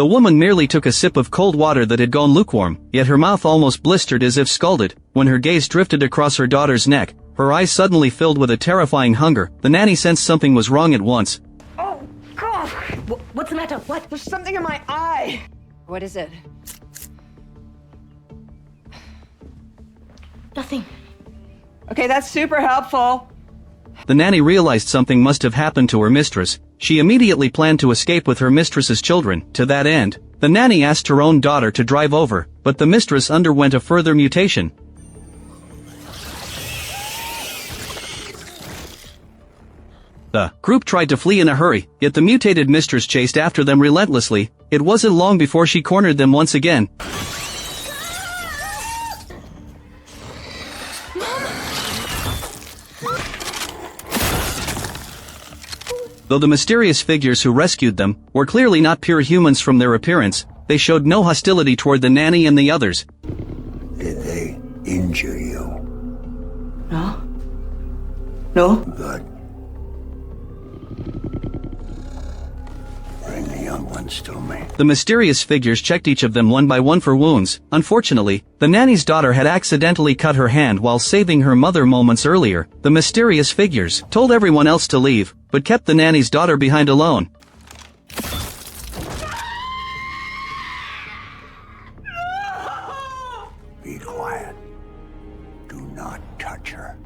The woman merely took a sip of cold water that had gone lukewarm, yet her mouth almost blistered as if scalded. When her gaze drifted across her daughter's neck, her eyes suddenly filled with a terrifying hunger. The nanny sensed something was wrong at once. Oh, God! What's the matter? What? There's something in my eye! What is it? Nothing. Okay, that's super helpful. The nanny realized something must have happened to her mistress. She immediately planned to escape with her mistress's children. To that end, the nanny asked her own daughter to drive over, but the mistress underwent a further mutation. The group tried to flee in a hurry, yet the mutated mistress chased after them relentlessly. It wasn't long before she cornered them once again. Though the mysterious figures who rescued them were clearly not pure humans from their appearance, they showed no hostility toward the nanny and the others. Did they injure you? No? No? Good. Bring the young ones to me. The mysterious figures checked each of them one by one for wounds. Unfortunately, the nanny's daughter had accidentally cut her hand while saving her mother moments earlier. The mysterious figures told everyone else to leave, but kept the nanny's daughter behind alone. Be quiet. Do not touch her.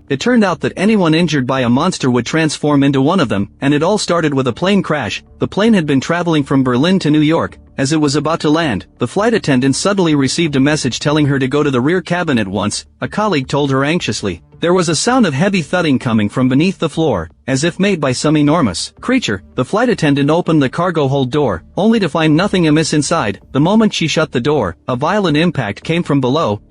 It turned out that anyone injured by a monster would transform into one of them, and it all started with a plane crash. The plane had been traveling from Berlin to New York. As it was about to land, the flight attendant suddenly received a message telling her to go to the rear cabin at once. A colleague told her anxiously. There was a sound of heavy thudding coming from beneath the floor, as if made by some enormous creature. The flight attendant opened the cargo hold door, only to find nothing amiss inside. The moment she shut the door, a violent impact came from below.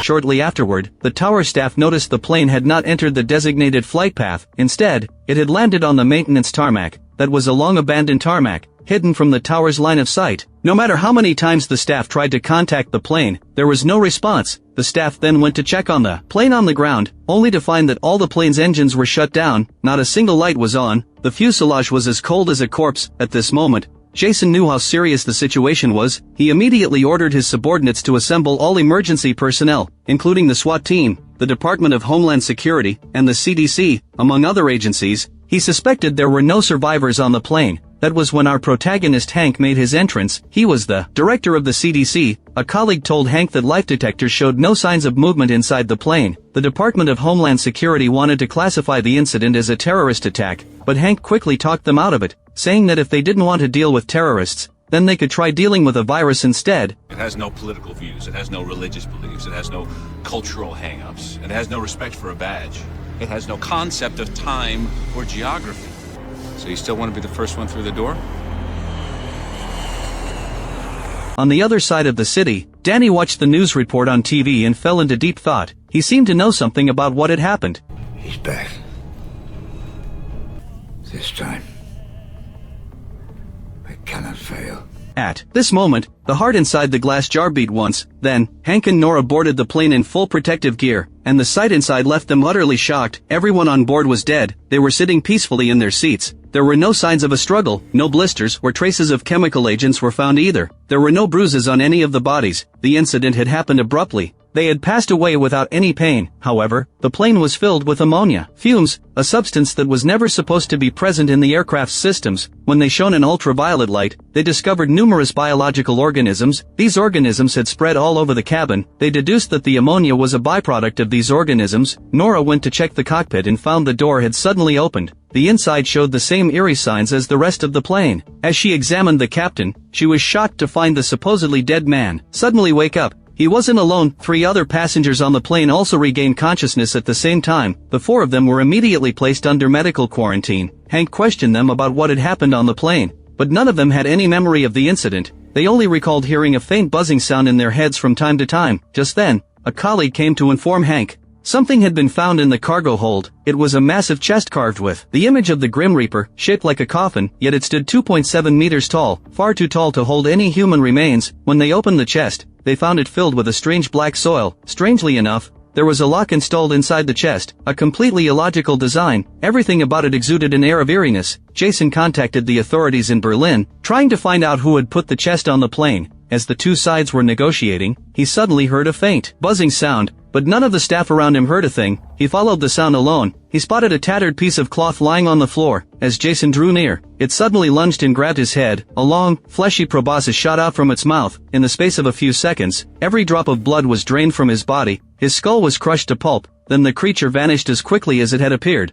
Shortly afterward, the tower staff noticed the plane had not entered the designated flight path. Instead, it had landed on the maintenance tarmac. That was a long-abandoned tarmac, hidden from the tower's line of sight. No matter how many times the staff tried to contact the plane, there was no response. The staff then went to check on the plane on the ground, only to find that all the plane's engines were shut down. Not a single light was on. The fuselage was as cold as a corpse. At this moment, Jason knew how serious the situation was. He immediately ordered his subordinates to assemble all emergency personnel, including the SWAT team, the Department of Homeland Security, and the CDC, among other agencies. He suspected there were no survivors on the plane. That was when our protagonist Hank made his entrance. He was the director of the CDC. A colleague told Hank that life detectors showed no signs of movement inside the plane. The Department of Homeland Security wanted to classify the incident as a terrorist attack, but Hank quickly talked them out of it, saying that if they didn't want to deal with terrorists, then they could try dealing with a virus instead. It has no political views, it has no religious beliefs, it has no cultural hang-ups, it has no respect for a badge. It has no concept of time or geography. So you still want to be the first one through the door? On the other side of the city, Dany watched the news report on TV and fell into deep thought. He seemed to know something about what had happened. He's back. This time, I cannot fail. At this moment, the heart inside the glass jar beat once. Then, Hank and Nora boarded the plane in full protective gear, and the sight inside left them utterly shocked. Everyone on board was dead. They were sitting peacefully in their seats. There were no signs of a struggle, no blisters or traces of chemical agents were found either. There were no bruises on any of the bodies. The incident had happened abruptly. They had passed away without any pain. However, the plane was filled with ammonia fumes, a substance that was never supposed to be present in the aircraft's systems. When they shone in ultraviolet light, they discovered numerous biological organisms. These organisms had spread all over the cabin. They deduced that the ammonia was a byproduct of these organisms. Nora went to check the cockpit and found the door had suddenly opened. The inside showed the same eerie signs as the rest of the plane. As she examined the captain, she was shocked to find the supposedly dead man suddenly wake up. He wasn't alone. 3 other passengers on the plane also regained consciousness at the same time. The 4 of them were immediately placed under medical quarantine. Hank questioned them about what had happened on the plane, but none of them had any memory of the incident. They only recalled hearing a faint buzzing sound in their heads from time to time. Just then, a colleague came to inform Hank. Something had been found in the cargo hold. It was a massive chest carved with the image of the Grim Reaper, shaped like a coffin, yet it stood 2.7 meters tall, far too tall to hold any human remains. When they opened the chest, they found it filled with a strange black soil. Strangely enough, There was a lock installed inside the chest, a completely illogical design. Everything about it exuded an air of eeriness. Jason contacted the authorities in Berlin, trying to find out who had put the chest on the plane. As the two sides were negotiating, he suddenly heard a faint, buzzing sound, but none of the staff around him heard a thing. He followed the sound alone. He spotted a tattered piece of cloth lying on the floor. As Jason drew near, it suddenly lunged and grabbed his head. A long, fleshy proboscis shot out from its mouth. In the space of a few seconds, every drop of blood was drained from his body. His skull was crushed to pulp. Then the creature vanished as quickly as it had appeared.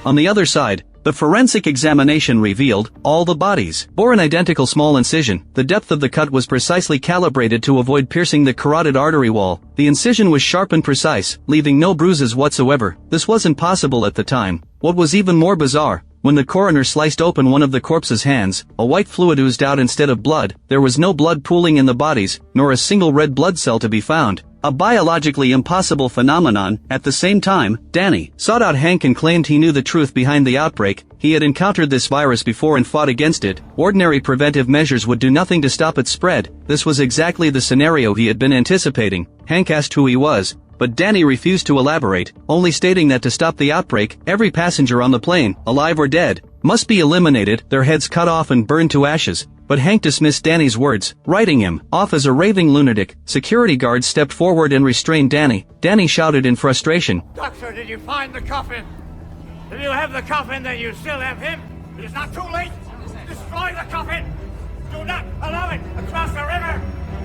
On the other side, the forensic examination revealed all the bodies bore an identical small incision. The depth of the cut was precisely calibrated to avoid piercing the carotid artery wall. The incision was sharp and precise, leaving no bruises whatsoever. This wasn't possible at the time. What was even more bizarre, when the coroner sliced open one of the corpse's hands, a white fluid oozed out instead of blood. There was no blood pooling in the bodies, nor a single red blood cell to be found. A biologically impossible phenomenon. At the same time, Dany sought out Hank and claimed he knew the truth behind the outbreak. He had encountered this virus before and fought against it. Ordinary preventive measures would do nothing to stop its spread. This was exactly the scenario he had been anticipating. Hank asked who he was, but Dany refused to elaborate, only stating that to stop the outbreak, every passenger on the plane, alive or dead, must be eliminated, their heads cut off and burned to ashes. But Hank dismissed Dany's words, writing him off as a raving lunatic. Security guards stepped forward and restrained Dany. Dany shouted in frustration, Doctor, did you find the coffin? If you have the coffin, then you still have him. It is not too late. Destroy the coffin. Do not allow it across the river.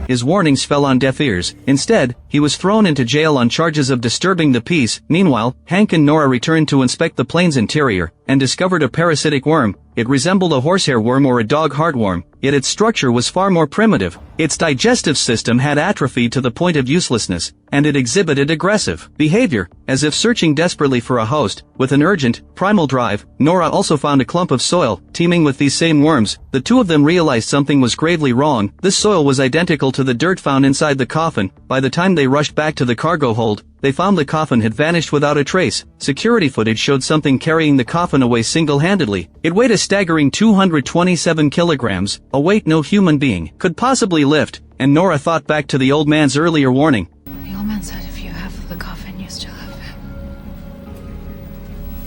His warnings fell on deaf ears. Instead, he was thrown into jail on charges of disturbing the peace. Meanwhile, Hank and Nora returned to inspect the plane's interior, and discovered a parasitic worm. It resembled a horsehair worm or a dog heartworm, yet its structure was far more primitive. Its digestive system had atrophied to the point of uselessness, and it exhibited aggressive behavior, as if searching desperately for a host. With an urgent, primal drive, Nora also found a clump of soil, teeming with these same worms. The two of them realized something was gravely wrong. This soil was identical to the dirt found inside the coffin. By the time they rushed back to the cargo hold, they found the coffin had vanished without a trace. Security footage showed something carrying the coffin away single-handedly. It weighed a staggering 227 kilograms, a weight no human being could possibly lift, and Nora thought back to the old man's earlier warning. The old man said if you have the coffin, you still have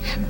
him.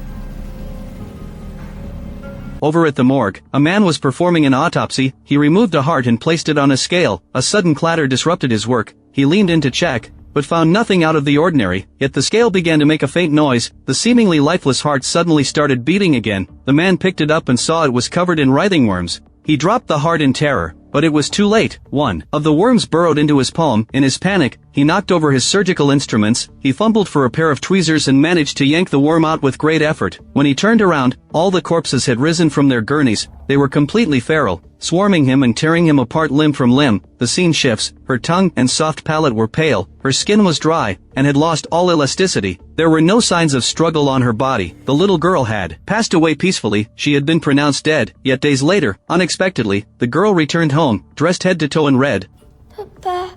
Over at the morgue, a man was performing an autopsy. He removed a heart and placed it on a scale. A sudden clatter disrupted his work. He leaned in to check, but found nothing out of the ordinary. Yet the scale began to make a faint noise. The seemingly lifeless heart suddenly started beating again. The man picked it up and saw it was covered in writhing worms. He dropped the heart in terror, but it was too late. One of the worms burrowed into his palm. In his panic, he knocked over his surgical instruments. He fumbled for a pair of tweezers and managed to yank the worm out with great effort. When he turned around, all the corpses had risen from their gurneys. They were completely feral, swarming him and tearing him apart limb from limb. The scene shifts. Her tongue and soft palate were pale, her skin was dry, and had lost all elasticity. There were no signs of struggle on her body. The little girl had passed away peacefully. She had been pronounced dead. Yet days later, unexpectedly, the girl returned home, dressed head to toe in red. Papa,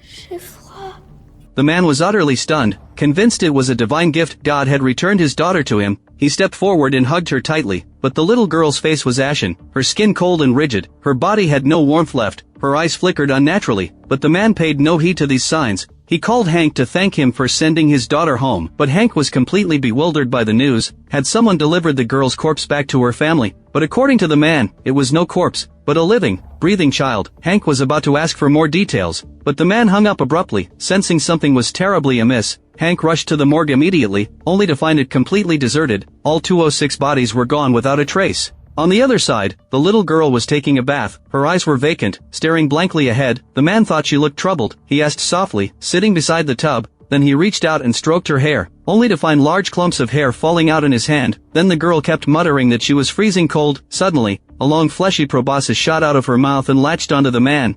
je froid. The man was utterly stunned, convinced it was a divine gift. God had returned his daughter to him. He stepped forward and hugged her tightly, but the little girl's face was ashen, her skin cold and rigid, her body had no warmth left, her eyes flickered unnaturally, but the man paid no heed to these signs. He called Hank to thank him for sending his daughter home, but Hank was completely bewildered by the news. Had someone delivered the girl's corpse back to her family? But according to the man, it was no corpse, but a living, breathing child. Hank was about to ask for more details, but the man hung up abruptly, sensing something was terribly amiss. Hank rushed to the morgue immediately, only to find it completely deserted. All 206 bodies were gone without a trace. On the other side, the little girl was taking a bath. Her eyes were vacant, staring blankly ahead. The man thought she looked troubled. He asked softly, sitting beside the tub. Then he reached out and stroked her hair, only to find large clumps of hair falling out in his hand. Then the girl kept muttering that she was freezing cold. Suddenly, a long fleshy proboscis shot out of her mouth and latched onto the man.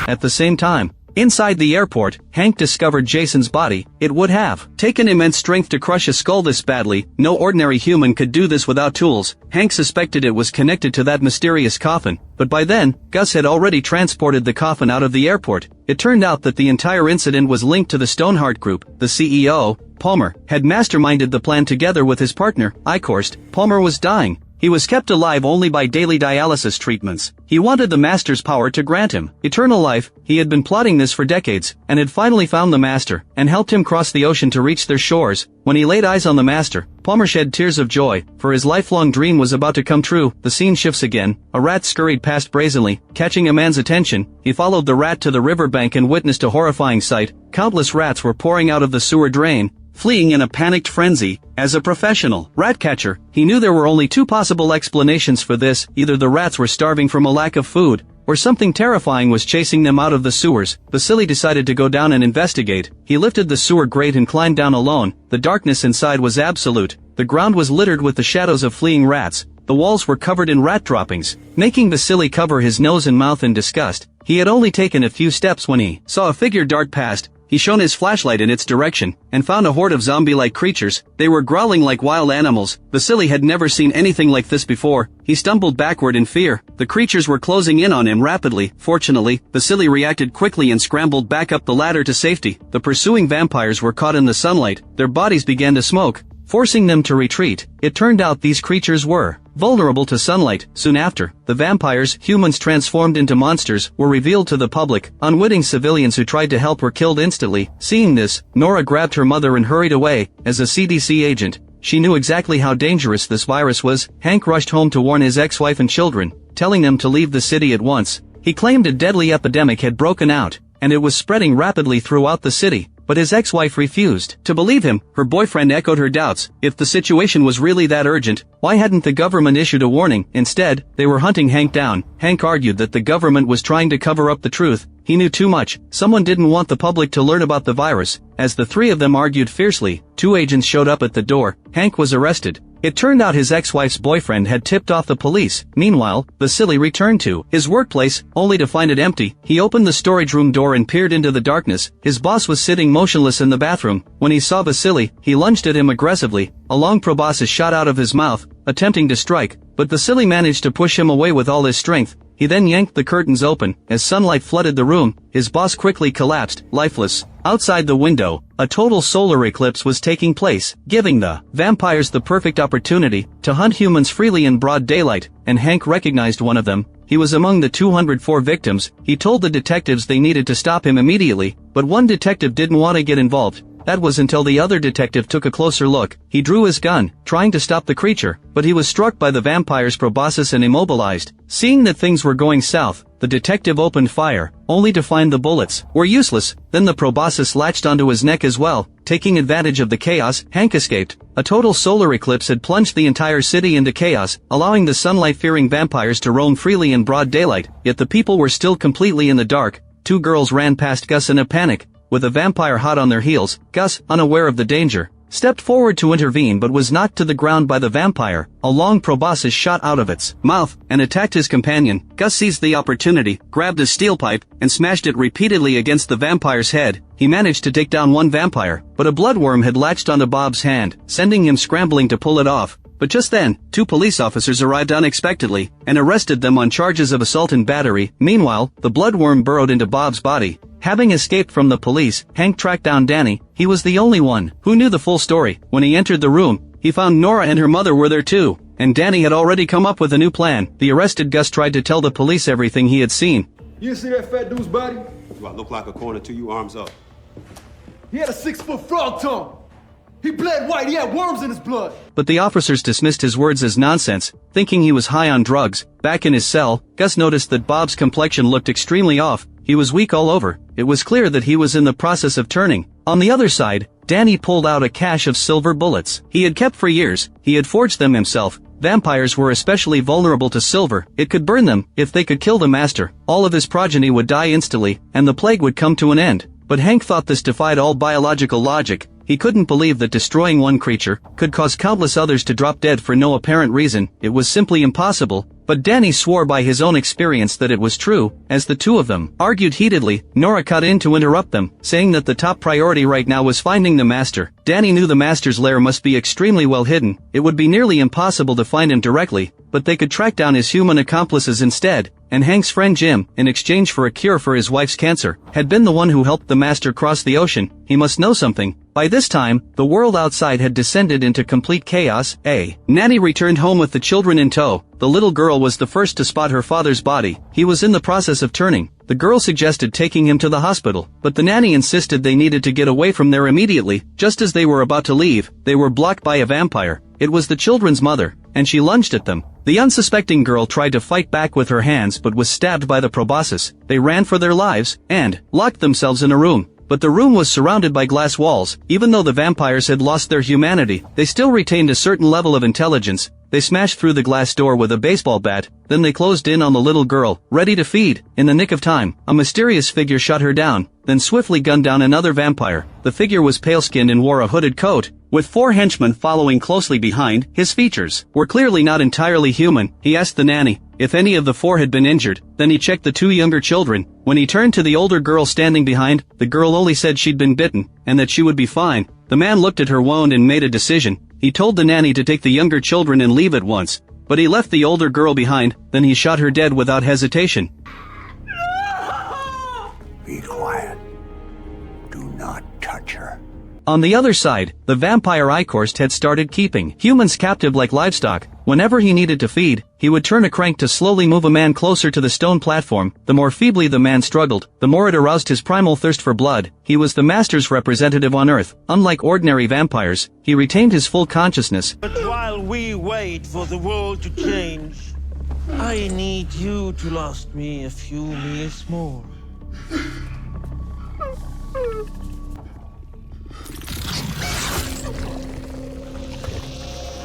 At the same time, inside the airport, Hank discovered Jason's body. It would have taken immense strength to crush a skull this badly. No ordinary human could do this without tools. Hank suspected it was connected to that mysterious coffin, but by then, Gus had already transported the coffin out of the airport. It turned out that the entire incident was linked to the Stoneheart Group. The CEO, Palmer, had masterminded the plan together with his partner, Eichhorst. Palmer was dying, He was kept alive only by daily dialysis treatments. He wanted the Master's power to grant him eternal life. He had been plotting this for decades, and had finally found the Master, and helped him cross the ocean to reach their shores. When he laid eyes on the Master, Palmer shed tears of joy, for his lifelong dream was about to come true. The scene shifts again. A rat scurried past brazenly, catching a man's attention. He followed the rat to the riverbank and witnessed a horrifying sight. Countless rats were pouring out of the sewer drain, fleeing in a panicked frenzy. As a professional rat catcher, he knew there were only two possible explanations for this. Either the rats were starving from a lack of food, or something terrifying was chasing them out of the sewers. Vasily decided to go down and investigate. He lifted the sewer grate and climbed down alone. The darkness inside was absolute. The ground was littered with the shadows of fleeing rats. The walls were covered in rat droppings, making Vasily cover his nose and mouth in disgust. He had only taken a few steps when he saw a figure dart past. He shone his flashlight in its direction, and found a horde of zombie-like creatures. They were growling like wild animals. Vasily had never seen anything like this before. He stumbled backward in fear. The creatures were closing in on him rapidly. Fortunately, Vasily reacted quickly and scrambled back up the ladder to safety. The pursuing vampires were caught in the sunlight. Their bodies began to smoke, forcing them to retreat. It turned out these creatures were vulnerable to sunlight. Soon after, the vampires, humans transformed into monsters, were revealed to the public. Unwitting civilians who tried to help were killed instantly. Seeing this, Nora grabbed her mother and hurried away. As a CDC agent, she knew exactly how dangerous this virus was. Hank rushed home to warn his ex-wife and children, telling them to leave the city at once. He claimed a deadly epidemic had broken out, and it was spreading rapidly throughout the city. But his ex-wife refused to believe him. Her boyfriend echoed her doubts. If the situation was really that urgent, why hadn't the government issued a warning? Instead, they were hunting Hank down. Hank argued that the government was trying to cover up the truth. He knew too much. Someone didn't want the public to learn about the virus. As the three of them argued fiercely, two agents showed up at the door. Hank was arrested. It turned out his ex-wife's boyfriend had tipped off the police. Meanwhile, Vasily returned to his workplace, only to find it empty. He opened the storage room door and peered into the darkness. His boss was sitting motionless in the bathroom. When he saw Vasily, he lunged at him aggressively. A long proboscis shot out of his mouth, attempting to strike, but Vasily managed to push him away with all his strength. He then yanked the curtains open. As sunlight flooded the room, his boss quickly collapsed, lifeless. Outside the window, a total solar eclipse was taking place, giving the vampires the perfect opportunity to hunt humans freely in broad daylight, and Hank recognized one of them. He was among the 204 victims. He told the detectives they needed to stop him immediately, but one detective didn't want to get involved. That was until the other detective took a closer look. He drew his gun, trying to stop the creature, but he was struck by the vampire's proboscis and immobilized. Seeing that things were going south, the detective opened fire, only to find the bullets were useless. Then the proboscis latched onto his neck as well. Taking advantage of the chaos, Hank escaped. A total solar eclipse had plunged the entire city into chaos, allowing the sunlight-fearing vampires to roam freely in broad daylight. Yet the people were still completely in the dark. Two girls ran past Gus in a panic. With a vampire hot on their heels, Gus, unaware of the danger, stepped forward to intervene but was knocked to the ground by the vampire. A long proboscis shot out of its mouth and attacked his companion. Gus seized the opportunity, grabbed his steel pipe, and smashed it repeatedly against the vampire's head. He managed to take down one vampire, but a bloodworm had latched onto Bob's hand, sending him scrambling to pull it off. But just then, two police officers arrived unexpectedly and arrested them on charges of assault and battery. Meanwhile, the bloodworm burrowed into Bob's body. Having escaped from the police, Hank tracked down Dany. He was the only one who knew the full story. When he entered the room, he found Nora and her mother were there too, and Dany had already come up with a new plan. The arrested Gus tried to tell the police everything he had seen. You didn't see that fat dude's body? Do I look like a corner to you, arms up? He had a 6-foot frog tongue. He bled white, he had worms in his blood. But the officers dismissed his words as nonsense, thinking he was high on drugs. Back in his cell, Gus noticed that Bob's complexion looked extremely off. He was weak all over. It was clear that he was in the process of turning. On the other side, Dany pulled out a cache of silver bullets he had kept for years. He had forged them himself. Vampires were especially vulnerable to silver. It could burn them. If they could kill the master, all of his progeny would die instantly, and the plague would come to an end. But Hank thought this defied all biological logic. He couldn't believe that destroying one creature could cause countless others to drop dead for no apparent reason. It was simply impossible. But Dany swore by his own experience that it was true. As the two of them argued heatedly, Nora cut in to interrupt them, saying that the top priority right now was finding the master. Dany knew the master's lair must be extremely well hidden. It would be nearly impossible to find him directly, but they could track down his human accomplices instead. and Hank's friend Jim, in exchange for a cure for his wife's cancer, had been the one who helped the Master cross the ocean. He must know something. By this time, the world outside had descended into complete chaos. Nanny returned home with the children in tow. The little girl was the first to spot her father's body. He was in the process of turning. The girl suggested taking him to the hospital, but the nanny insisted they needed to get away from there immediately. Just as they were about to leave, they were blocked by a vampire. It was the children's mother, and she lunged at them. The unsuspecting girl tried to fight back with her hands but was stabbed by the proboscis. They ran for their lives, and locked themselves in a room. But the room was surrounded by glass walls. Even though the vampires had lost their humanity, they still retained a certain level of intelligence. They smashed through the glass door with a baseball bat, then they closed in on the little girl, ready to feed. In the nick of time, a mysterious figure shot her down, then swiftly gunned down another vampire. The figure was pale-skinned and wore a hooded coat, with 4 henchmen following closely behind. His features were clearly not entirely human. He asked the nanny if any of the 4 had been injured, then he checked the 2 younger children. When he turned to the older girl standing behind, the girl only said she'd been bitten, and that she would be fine. The man looked at her wound and made a decision. He told the nanny to take the younger children and leave at once, but he left the older girl behind, then he shot her dead without hesitation. Be quiet. Do not touch her. On the other side, the vampire Eichhorst had started keeping humans captive like livestock. Whenever he needed to feed, he would turn a crank to slowly move a man closer to the stone platform. The more feebly the man struggled, the more it aroused his primal thirst for blood. He was the Master's representative on Earth. Unlike ordinary vampires, he retained his full consciousness. But while we wait for the world to change, I need you to last me a few minutes more.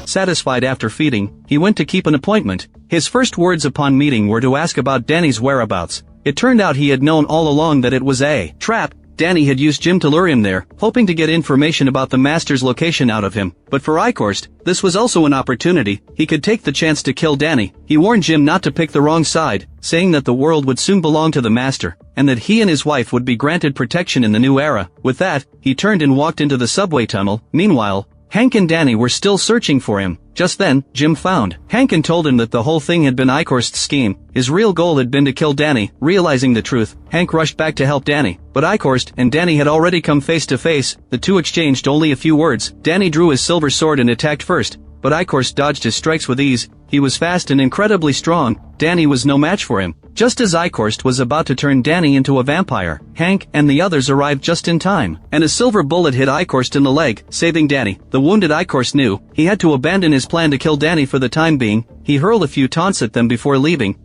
Satisfied after feeding, he went to keep an appointment. His first words upon meeting were to ask about Dany's whereabouts. It turned out he had known all along that it was a trap. Dany had used Jim to lure him there, hoping to get information about the Master's location out of him. But for Eichhorst, this was also an opportunity. He could take the chance to kill Dany. He warned Jim not to pick the wrong side, saying that the world would soon belong to the Master, and that he and his wife would be granted protection in the new era. With that, he turned and walked into the subway tunnel. Meanwhile, Hank and Dany were still searching for him. Just then, Jim found Hank and told him that the whole thing had been Eichhorst's scheme. His real goal had been to kill Dany. Realizing the truth, Hank rushed back to help Dany. But Eichhorst and Dany had already come face to face. The two exchanged only a few words. Dany drew his silver sword and attacked first, but Eichhorst dodged his strikes with ease. He was fast and incredibly strong. Dany was no match for him. Just as Eichhorst was about to turn Dany into a vampire, Hank and the others arrived just in time, and a silver bullet hit Eichhorst in the leg, saving Dany. The wounded Eichhorst knew he had to abandon his plan to kill Dany for the time being. He hurled a few taunts at them before leaving.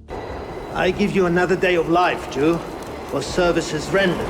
I give you another day of life, Jew, for services rendered.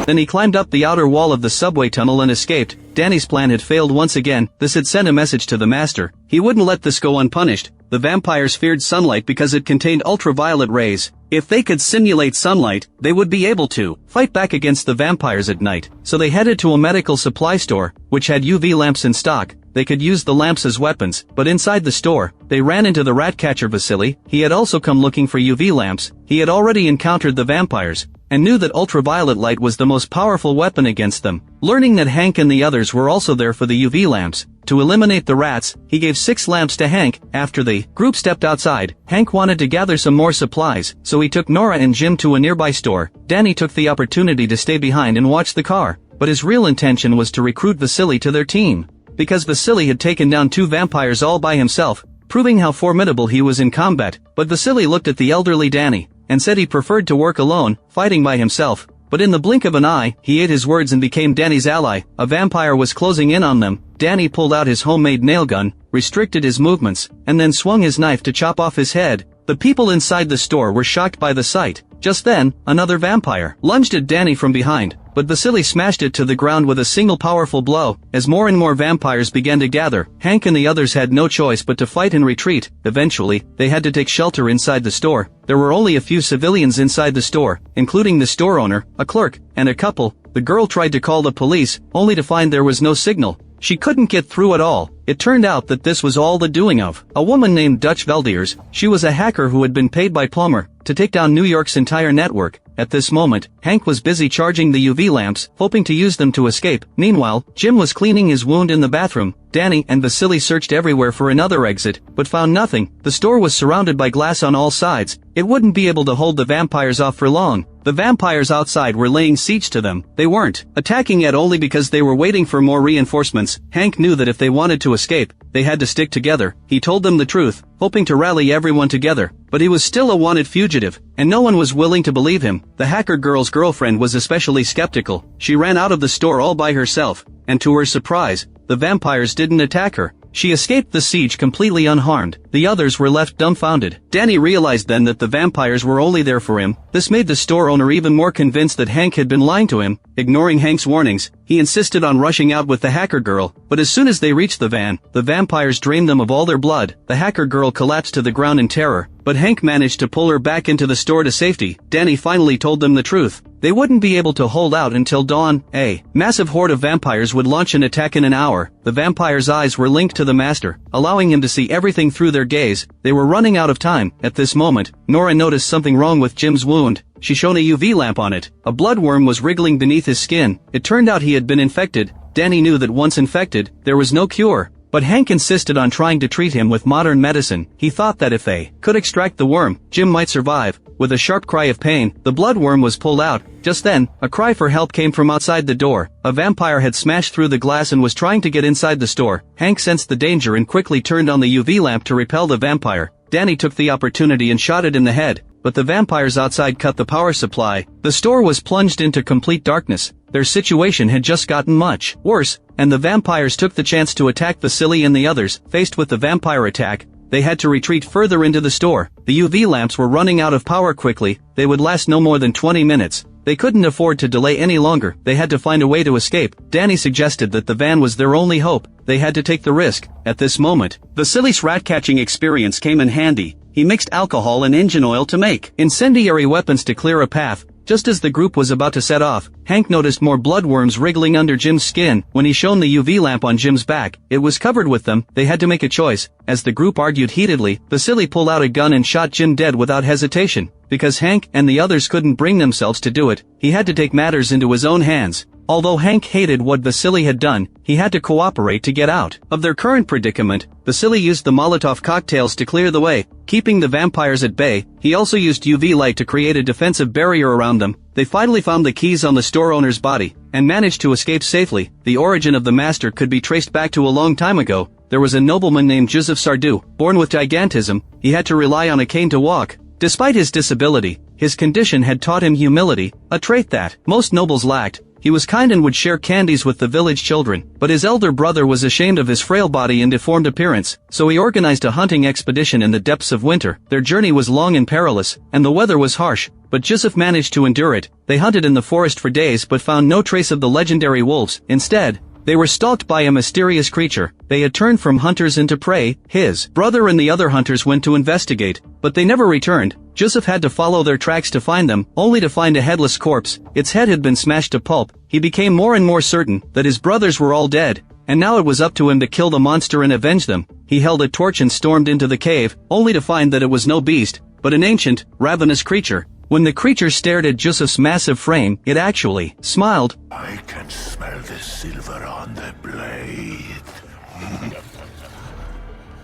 Then he climbed up the outer wall of the subway tunnel and escaped. Dany's plan had failed once again. This had sent a message to the Master. He wouldn't let this go unpunished. The vampires feared sunlight because it contained ultraviolet rays. If they could simulate sunlight, they would be able to fight back against the vampires at night. So they headed to a medical supply store, which had UV lamps in stock. They could use the lamps as weapons, but inside the store, they ran into the rat catcher Vasily. He had also come looking for UV lamps. He had already encountered the vampires, and knew that ultraviolet light was the most powerful weapon against them. Learning that Hank and the others were also there for the UV lamps, to eliminate the rats, he gave 6 lamps to Hank. After the group stepped outside, Hank wanted to gather some more supplies, so he took Nora and Jim to a nearby store. Dany took the opportunity to stay behind and watch the car, but his real intention was to recruit Vasily to their team. Because Vasily had taken down 2 vampires all by himself, proving how formidable he was in combat. But Vasily looked at the elderly Dany, and said he preferred to work alone, fighting by himself. But in the blink of an eye, he ate his words and became Dany's ally. A vampire was closing in on them. Dany pulled out his homemade nail gun, restricted his movements, and then swung his knife to chop off his head. The people inside the store were shocked by the sight. Just then, another vampire lunged at Dany from behind, but Vasily smashed it to the ground with a single powerful blow. As more and more vampires began to gather, Hank and the others had no choice but to fight and retreat. Eventually, they had to take shelter inside the store. There were only a few civilians inside the store, including the store owner, a clerk, and a couple. The girl tried to call the police, only to find there was no signal. She couldn't get through at all. It turned out that this was all the doing of a woman named Dutch Veldiers. She was a hacker who had been paid by Plummer to take down New York's entire network. At this moment, Hank was busy charging the UV lamps, hoping to use them to escape. Meanwhile, Jim was cleaning his wound in the bathroom. Dany and Vasily searched everywhere for another exit, but found nothing. The store was surrounded by glass on all sides. It wouldn't be able to hold the vampires off for long. The vampires outside were laying siege to them. They weren't attacking yet only because they were waiting for more reinforcements. Hank knew that if they wanted to escape, they had to stick together. He told them the truth, hoping to rally everyone together. But he was still a wanted fugitive, and no one was willing to believe him. The hacker girl's girlfriend was especially skeptical. She ran out of the store all by herself, and to her surprise, the vampires didn't attack her. She escaped the siege completely unharmed. The others were left dumbfounded. Dany realized then that the vampires were only there for him. This made the store owner even more convinced that Hank had been lying to him. Ignoring Hank's warnings, he insisted on rushing out with the hacker girl. But as soon as they reached the van, the vampires drained them of all their blood. The hacker girl collapsed to the ground in terror, but Hank managed to pull her back into the store to safety. Dany finally told them the truth. They wouldn't be able to hold out until dawn. A massive horde of vampires would launch an attack in an hour. The vampires' eyes were linked to the master, allowing him to see everything through their gaze. They were running out of time. At this moment, Nora noticed something wrong with Jim's wound. She shone a UV lamp on it. A bloodworm was wriggling beneath his skin. It turned out he had been infected. Dany knew that once infected, there was no cure. But Hank insisted on trying to treat him with modern medicine. He thought that if they could extract the worm, Jim might survive. With a sharp cry of pain, the bloodworm was pulled out. Just then, a cry for help came from outside the door. A vampire had smashed through the glass and was trying to get inside the store. Hank sensed the danger and quickly turned on the UV lamp to repel the vampire. Dany took the opportunity and shot it in the head, but the vampires outside cut the power supply. The store was plunged into complete darkness. Their situation had just gotten much worse, and the vampires took the chance to attack Vasily and the others. Faced with the vampire attack, they had to retreat further into the store. The UV lamps were running out of power quickly. They would last no more than 20 minutes. They couldn't afford to delay any longer. They had to find a way to escape. Dany suggested that the van was their only hope. They had to take the risk. At this moment, Vasily's rat-catching experience came in handy. He mixed alcohol and engine oil to make incendiary weapons to clear a path. Just as the group was about to set off, Hank noticed more bloodworms wriggling under Jim's skin. When he shone the UV lamp on Jim's back, it was covered with them. They had to make a choice. As the group argued heatedly, Vasily pulled out a gun and shot Jim dead without hesitation. Because Hank and the others couldn't bring themselves to do it, he had to take matters into his own hands. Although Hank hated what Vasily had done, he had to cooperate to get out of their current predicament. Vasily used the Molotov cocktails to clear the way, keeping the vampires at bay. He also used UV light to create a defensive barrier around them. They finally found the keys on the store owner's body, and managed to escape safely. The origin of the master could be traced back to a long time ago. There was a nobleman named Joseph Sardou, born with gigantism. He had to rely on a cane to walk. Despite his disability, his condition had taught him humility, a trait that most nobles lacked. He was kind and would share candies with the village children, but his elder brother was ashamed of his frail body and deformed appearance, so he organized a hunting expedition in the depths of winter. Their journey was long and perilous, and the weather was harsh, but Joseph managed to endure it. They hunted in the forest for days but found no trace of the legendary wolves. Instead, they were stalked by a mysterious creature. They had turned from hunters into prey. His brother and the other hunters went to investigate, but they never returned. Joseph had to follow their tracks to find them, only to find a headless corpse. Its head had been smashed to pulp. He became more and more certain that his brothers were all dead, and now it was up to him to kill the monster and avenge them. He held a torch and stormed into the cave, only to find that it was no beast, but an ancient, ravenous creature. When the creature stared at Joseph's massive frame, it actually smiled. I can smell the silver on the blade.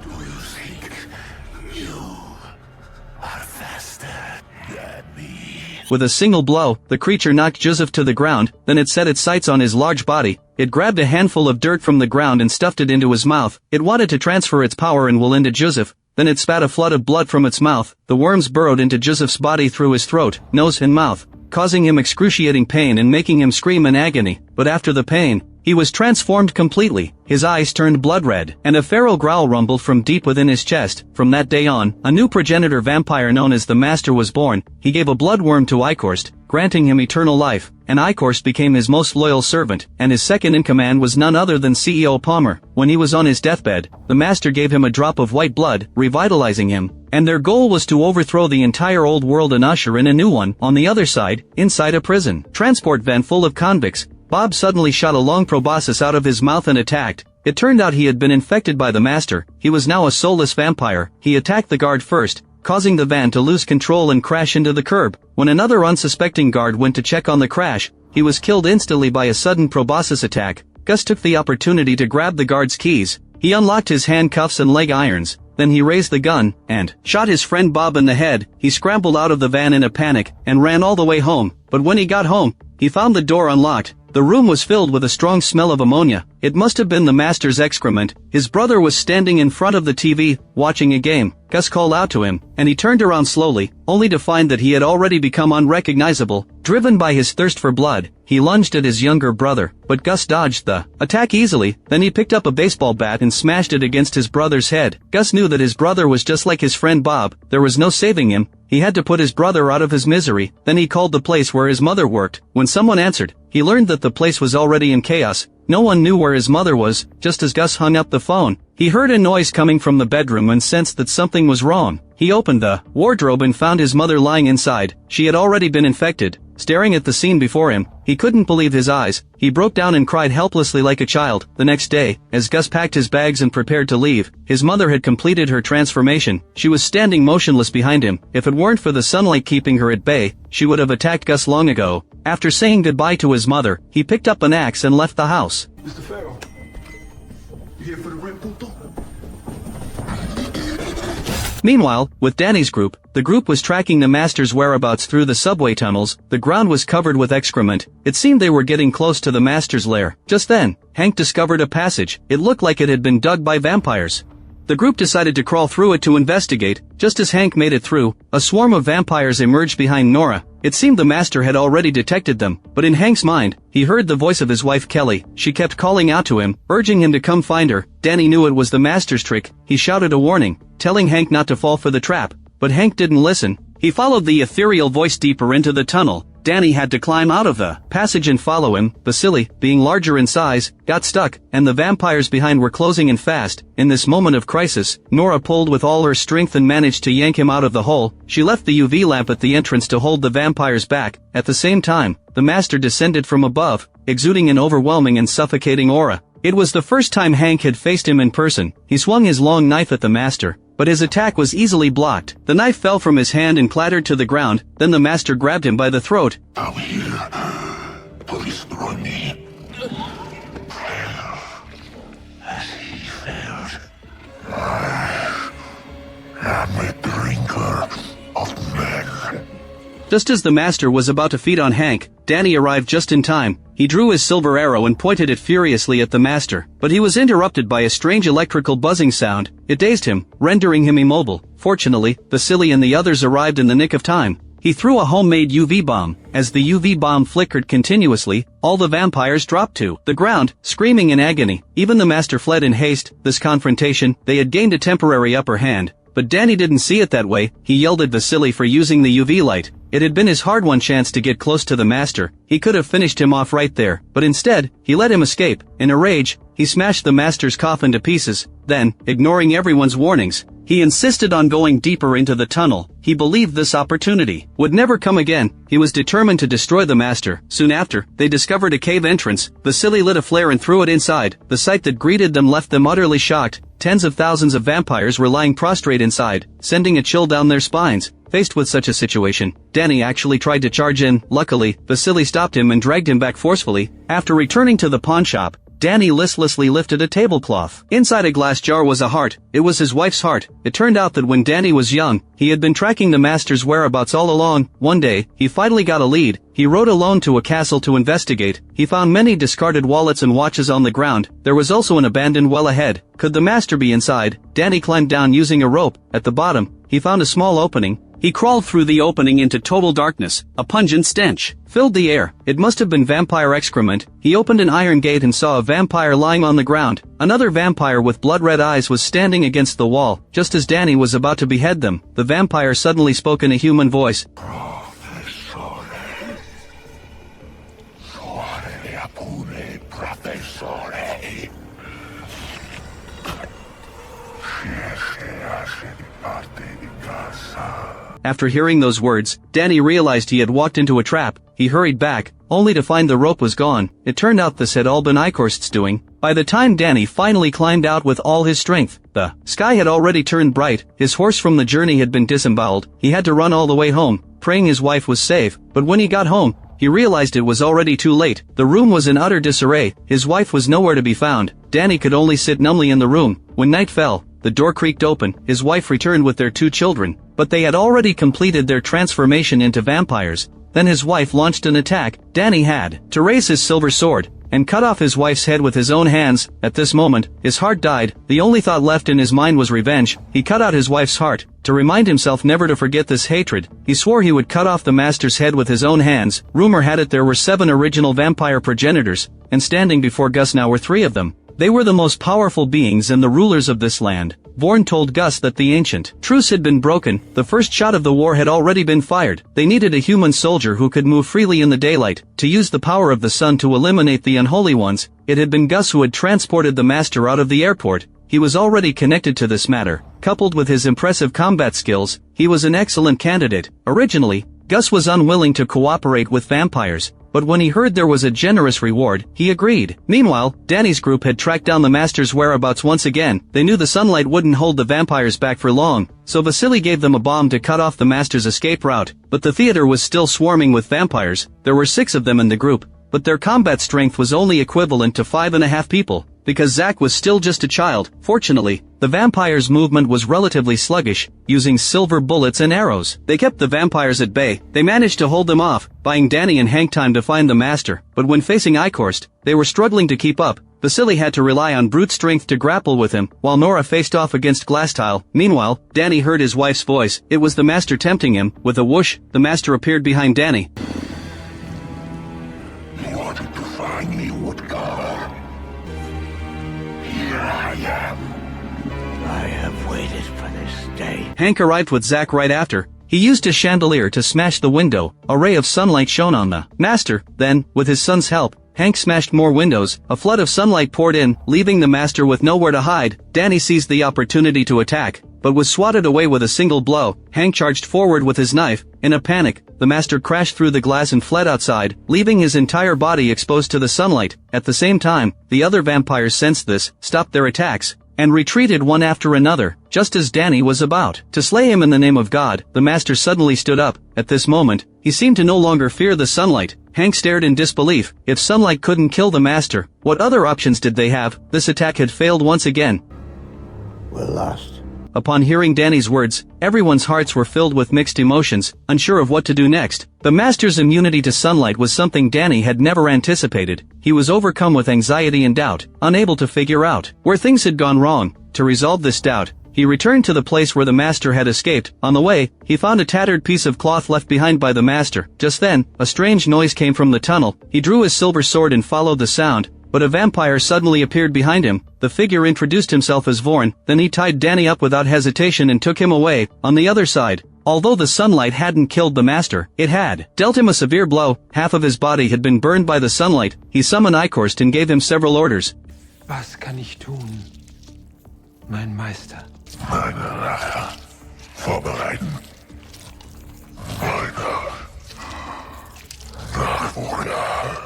Do you think you are faster than me? With a single blow, the creature knocked Joseph to the ground, then it set its sights on his large body. It grabbed a handful of dirt from the ground and stuffed it into his mouth. It wanted to transfer its power and will into Joseph. Then it spat a flood of blood from its mouth. The worms burrowed into Joseph's body through his throat, nose and mouth, causing him excruciating pain and making him scream in agony. But after the pain, he was transformed completely. His eyes turned blood red, and a feral growl rumbled from deep within his chest. From that day on, a new progenitor vampire known as the Master was born. He gave a bloodworm to Icorst, granting him eternal life, and Icorst became his most loyal servant, and his second-in-command was none other than CEO Palmer. When he was on his deathbed, the Master gave him a drop of white blood, revitalizing him, and their goal was to overthrow the entire old world and usher in a new one. On the other side, inside a prison transport van full of convicts, Bob suddenly shot a long proboscis out of his mouth and attacked. It turned out he had been infected by the Master. He was now a soulless vampire. He attacked the guard first, causing the van to lose control and crash into the curb. When another unsuspecting guard went to check on the crash, he was killed instantly by a sudden proboscis attack, Gus took the opportunity to grab the guard's keys. He unlocked his handcuffs and leg irons. Then he raised the gun, and shot his friend Bob in the head. He scrambled out of the van in a panic, and ran all the way home. But when he got home, he found the door unlocked. The room was filled with a strong smell of ammonia. It must have been the master's excrement. His brother was standing in front of the TV, watching a game. Gus called out to him, and he turned around slowly, only to find that he had already become unrecognizable. Driven by his thirst for blood, he lunged at his younger brother, but Gus dodged the attack easily. Then he picked up a baseball bat and smashed it against his brother's head. Gus knew that his brother was just like his friend Bob. There was no saving him. He had to put his brother out of his misery. Then he called the place where his mother worked. When someone answered, he learned that the place was already in chaos. No one knew where his mother was. Just as Gus hung up the phone, he heard a noise coming from the bedroom and sensed that something was wrong. He opened the wardrobe and found his mother lying inside. She had already been infected. Staring at the scene before him, he couldn't believe his eyes. He broke down and cried helplessly like a child. The next day, as Gus packed his bags and prepared to leave, his mother had completed her transformation. She was standing motionless behind him. If it weren't for the sunlight keeping her at bay, she would have attacked Gus long ago. After saying goodbye to his mother, he picked up an axe and left the house. Mr. Farrell, you here for the rent, puto? Meanwhile, with Dany's group, the group was tracking the master's whereabouts through the subway tunnels. The ground was covered with excrement. It seemed they were getting close to the master's lair. Just then, Hank discovered a passage. It looked like it had been dug by vampires. The group decided to crawl through it to investigate. Just as Hank made it through, a swarm of vampires emerged behind Nora. It seemed the master had already detected them, but in Hank's mind, he heard the voice of his wife Kelly. She kept calling out to him, urging him to come find her. Dany knew it was the master's trick. He shouted a warning, telling Hank not to fall for the trap. But Hank didn't listen. He followed the ethereal voice deeper into the tunnel. Dany had to climb out of the passage and follow him. Vasily, being larger in size, got stuck, and the vampires behind were closing in fast. In this moment of crisis, Nora pulled with all her strength and managed to yank him out of the hole. She left the UV lamp at the entrance to hold the vampires back. At the same time, the master descended from above, exuding an overwhelming and suffocating aura. It was the first time Hank had faced him in person. He swung his long knife at the master, but his attack was easily blocked. The knife fell from his hand and clattered to the ground. Then the master grabbed him by the throat. Come here. Please throw me. As he failed, I am a drinker of men. Just as the master was about to feed on Hank, Dany arrived just in time. He drew his silver arrow and pointed it furiously at the master, but he was interrupted by a strange electrical buzzing sound. It dazed him, rendering him immobile. Fortunately, Vasily and the others arrived in the nick of time. He threw a homemade UV bomb. As the UV bomb flickered continuously, all the vampires dropped to the ground, screaming in agony. Even the master fled in haste. This confrontation, they had gained a temporary upper hand. But Dany didn't see it that way. He yelled at Vasily for using the UV light. It had been his hard-won chance to get close to the master. He could have finished him off right there, but instead, he let him escape. In a rage, he smashed the master's coffin to pieces. Then, ignoring everyone's warnings, he insisted on going deeper into the tunnel. He believed this opportunity would never come again. He was determined to destroy the master. Soon after, they discovered a cave entrance. Vasily lit a flare and threw it inside. The sight that greeted them left them utterly shocked. Tens of thousands of vampires were lying prostrate inside, sending a chill down their spines. Faced with such a situation, Dany actually tried to charge in. Luckily, Vasily stopped him and dragged him back forcefully. After returning to the pawn shop, Dany listlessly lifted a tablecloth. Inside a glass jar was a heart. It was his wife's heart. It turned out that when Dany was young, he had been tracking the master's whereabouts all along. One day, he finally got a lead. He rode alone to a castle to investigate. He found many discarded wallets and watches on the ground. There was also an abandoned well ahead. Could the master be inside? Dany climbed down using a rope. At the bottom, he found a small opening. He crawled through the opening into total darkness. A pungent stench filled the air. It must have been vampire excrement. He opened an iron gate and saw a vampire lying on the ground. Another vampire with blood-red eyes was standing against the wall. Just as Dany was about to behead them, the vampire suddenly spoke in a human voice. After hearing those words, Dany realized he had walked into a trap. He hurried back, only to find the rope was gone. It turned out this had all been Ikorst's doing. By the time Dany finally climbed out with all his strength, the sky had already turned bright. His horse from the journey had been disemboweled. He had to run all the way home, praying his wife was safe. But when he got home, he realized it was already too late. The room was in utter disarray, his wife was nowhere to be found. Dany could only sit numbly in the room. When night fell, the door creaked open, his wife returned with their 2 children, but they had already completed their transformation into vampires. Then his wife launched an attack. Dany had to raise his silver sword and cut off his wife's head with his own hands. At this moment, his heart died. The only thought left in his mind was revenge. He cut out his wife's heart. To remind himself never to forget this hatred, he swore he would cut off the master's head with his own hands. Rumor had it there were 7 original vampire progenitors, and standing before Gus now were 3 of them. They were the most powerful beings and the rulers of this land. Vorn told Gus that the ancient truce had been broken. The first shot of the war had already been fired. They needed a human soldier who could move freely in the daylight, to use the power of the sun to eliminate the unholy ones. It had been Gus who had transported the master out of the airport. He was already connected to this matter. Coupled with his impressive combat skills, he was an excellent candidate. Originally, Gus was unwilling to cooperate with vampires, but when he heard there was a generous reward, he agreed. Meanwhile, Dany's group had tracked down the master's whereabouts once again. They knew the sunlight wouldn't hold the vampires back for long, so Vasily gave them a bomb to cut off the master's escape route. But the theater was still swarming with vampires. There were 6 of them in the group, but their combat strength was only equivalent to 5.5 people. Because Zack was still just a child, fortunately, the vampires' movement was relatively sluggish, using silver bullets and arrows. They kept the vampires at bay. They managed to hold them off, buying Dany and Hank time to find the master, but when facing Eichhorst, they were struggling to keep up. Vasily had to rely on brute strength to grapple with him, while Nora faced off against Glasstile. Meanwhile, Dany heard his wife's voice. It was the master tempting him. With a whoosh, the master appeared behind Dany. You wanted to find me, Woodcarver. Here I am. I have waited for this day. Hank arrived with Zack right after. He used a chandelier to smash the window. A ray of sunlight shone on the master. Then, with his son's help, Hank smashed more windows. A flood of sunlight poured in, leaving the master with nowhere to hide. Dany seized the opportunity to attack, but was swatted away with a single blow. Hank charged forward with his knife. In a panic, the master crashed through the glass and fled outside, leaving his entire body exposed to the sunlight. At the same time, the other vampires sensed this, stopped their attacks, and retreated one after another. Just as Dany was about to slay him in the name of God, the master suddenly stood up. At this moment, he seemed to no longer fear the sunlight. Hank stared in disbelief. If sunlight couldn't kill the master, what other options did they have? This attack had failed once again. We're lost. Upon hearing Dany's words, everyone's hearts were filled with mixed emotions, unsure of what to do next. The master's immunity to sunlight was something Dany had never anticipated. He was overcome with anxiety and doubt, unable to figure out where things had gone wrong. To resolve this doubt, he returned to the place where the master had escaped. On the way, he found a tattered piece of cloth left behind by the master. Just then, a strange noise came from the tunnel. He drew his silver sword and followed the sound, but a vampire suddenly appeared behind him. The figure introduced himself as Vorn, then he tied Dany up without hesitation and took him away. On the other side, although the sunlight hadn't killed the master, it had dealt him a severe blow. Half of his body had been burned by the sunlight. He summoned Eichhorst and gave him several orders. Was kann ich tun, mein Meister? Meine Rache vorbereiten. Weiter. Nach Vorjahr.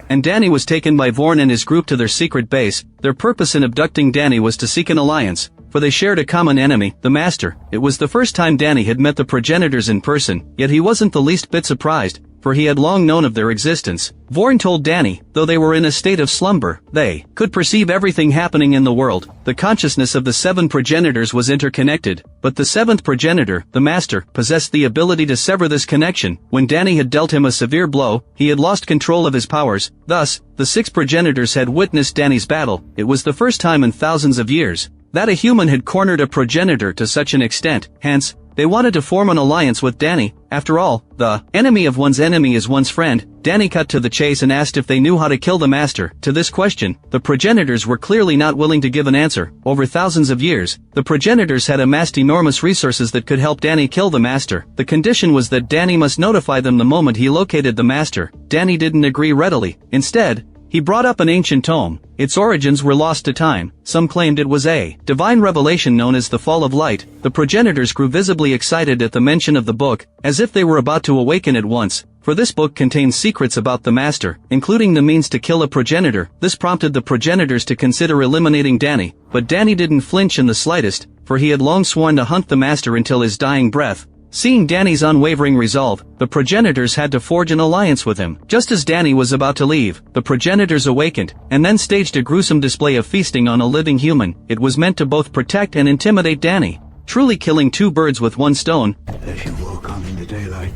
And Dany was taken by Vorn and his group to their secret base. Their purpose in abducting Dany was to seek an alliance, for they shared a common enemy, the Master. It was the first time Dany had met the progenitors in person, yet he wasn't the least bit surprised, for he had long known of their existence. Vorn told Dany, though they were in a state of slumber, they could perceive everything happening in the world. The consciousness of the 7 progenitors was interconnected, but the 7th progenitor, the Master, possessed the ability to sever this connection. When Dany had dealt him a severe blow, he had lost control of his powers. Thus, the 6 progenitors had witnessed Dany's battle. It was the first time in thousands of years that a human had cornered a progenitor to such an extent. Hence, they wanted to form an alliance with Dany. After all, the enemy of one's enemy is one's friend. Dany cut to the chase and asked if they knew how to kill the Master. To this question, the progenitors were clearly not willing to give an answer. Over thousands of years, the progenitors had amassed enormous resources that could help Dany kill the Master. The condition was that Dany must notify them the moment he located the Master. Dany didn't agree readily. Instead, he brought up an ancient tome. Its origins were lost to time. Some claimed it was a divine revelation known as the Fall of Light. The progenitors grew visibly excited at the mention of the book, as if they were about to awaken at once. For this book contains secrets about the Master, including the means to kill a progenitor. This prompted the progenitors to consider eliminating Dany, but Dany didn't flinch in the slightest, for he had long sworn to hunt the Master until his dying breath. Seeing Dany's unwavering resolve, the progenitors had to forge an alliance with him. Just as Dany was about to leave, the progenitors awakened, and then staged a gruesome display of feasting on a living human. It was meant to both protect and intimidate Dany, truly killing two birds with one stone. As you walk on in the daylight,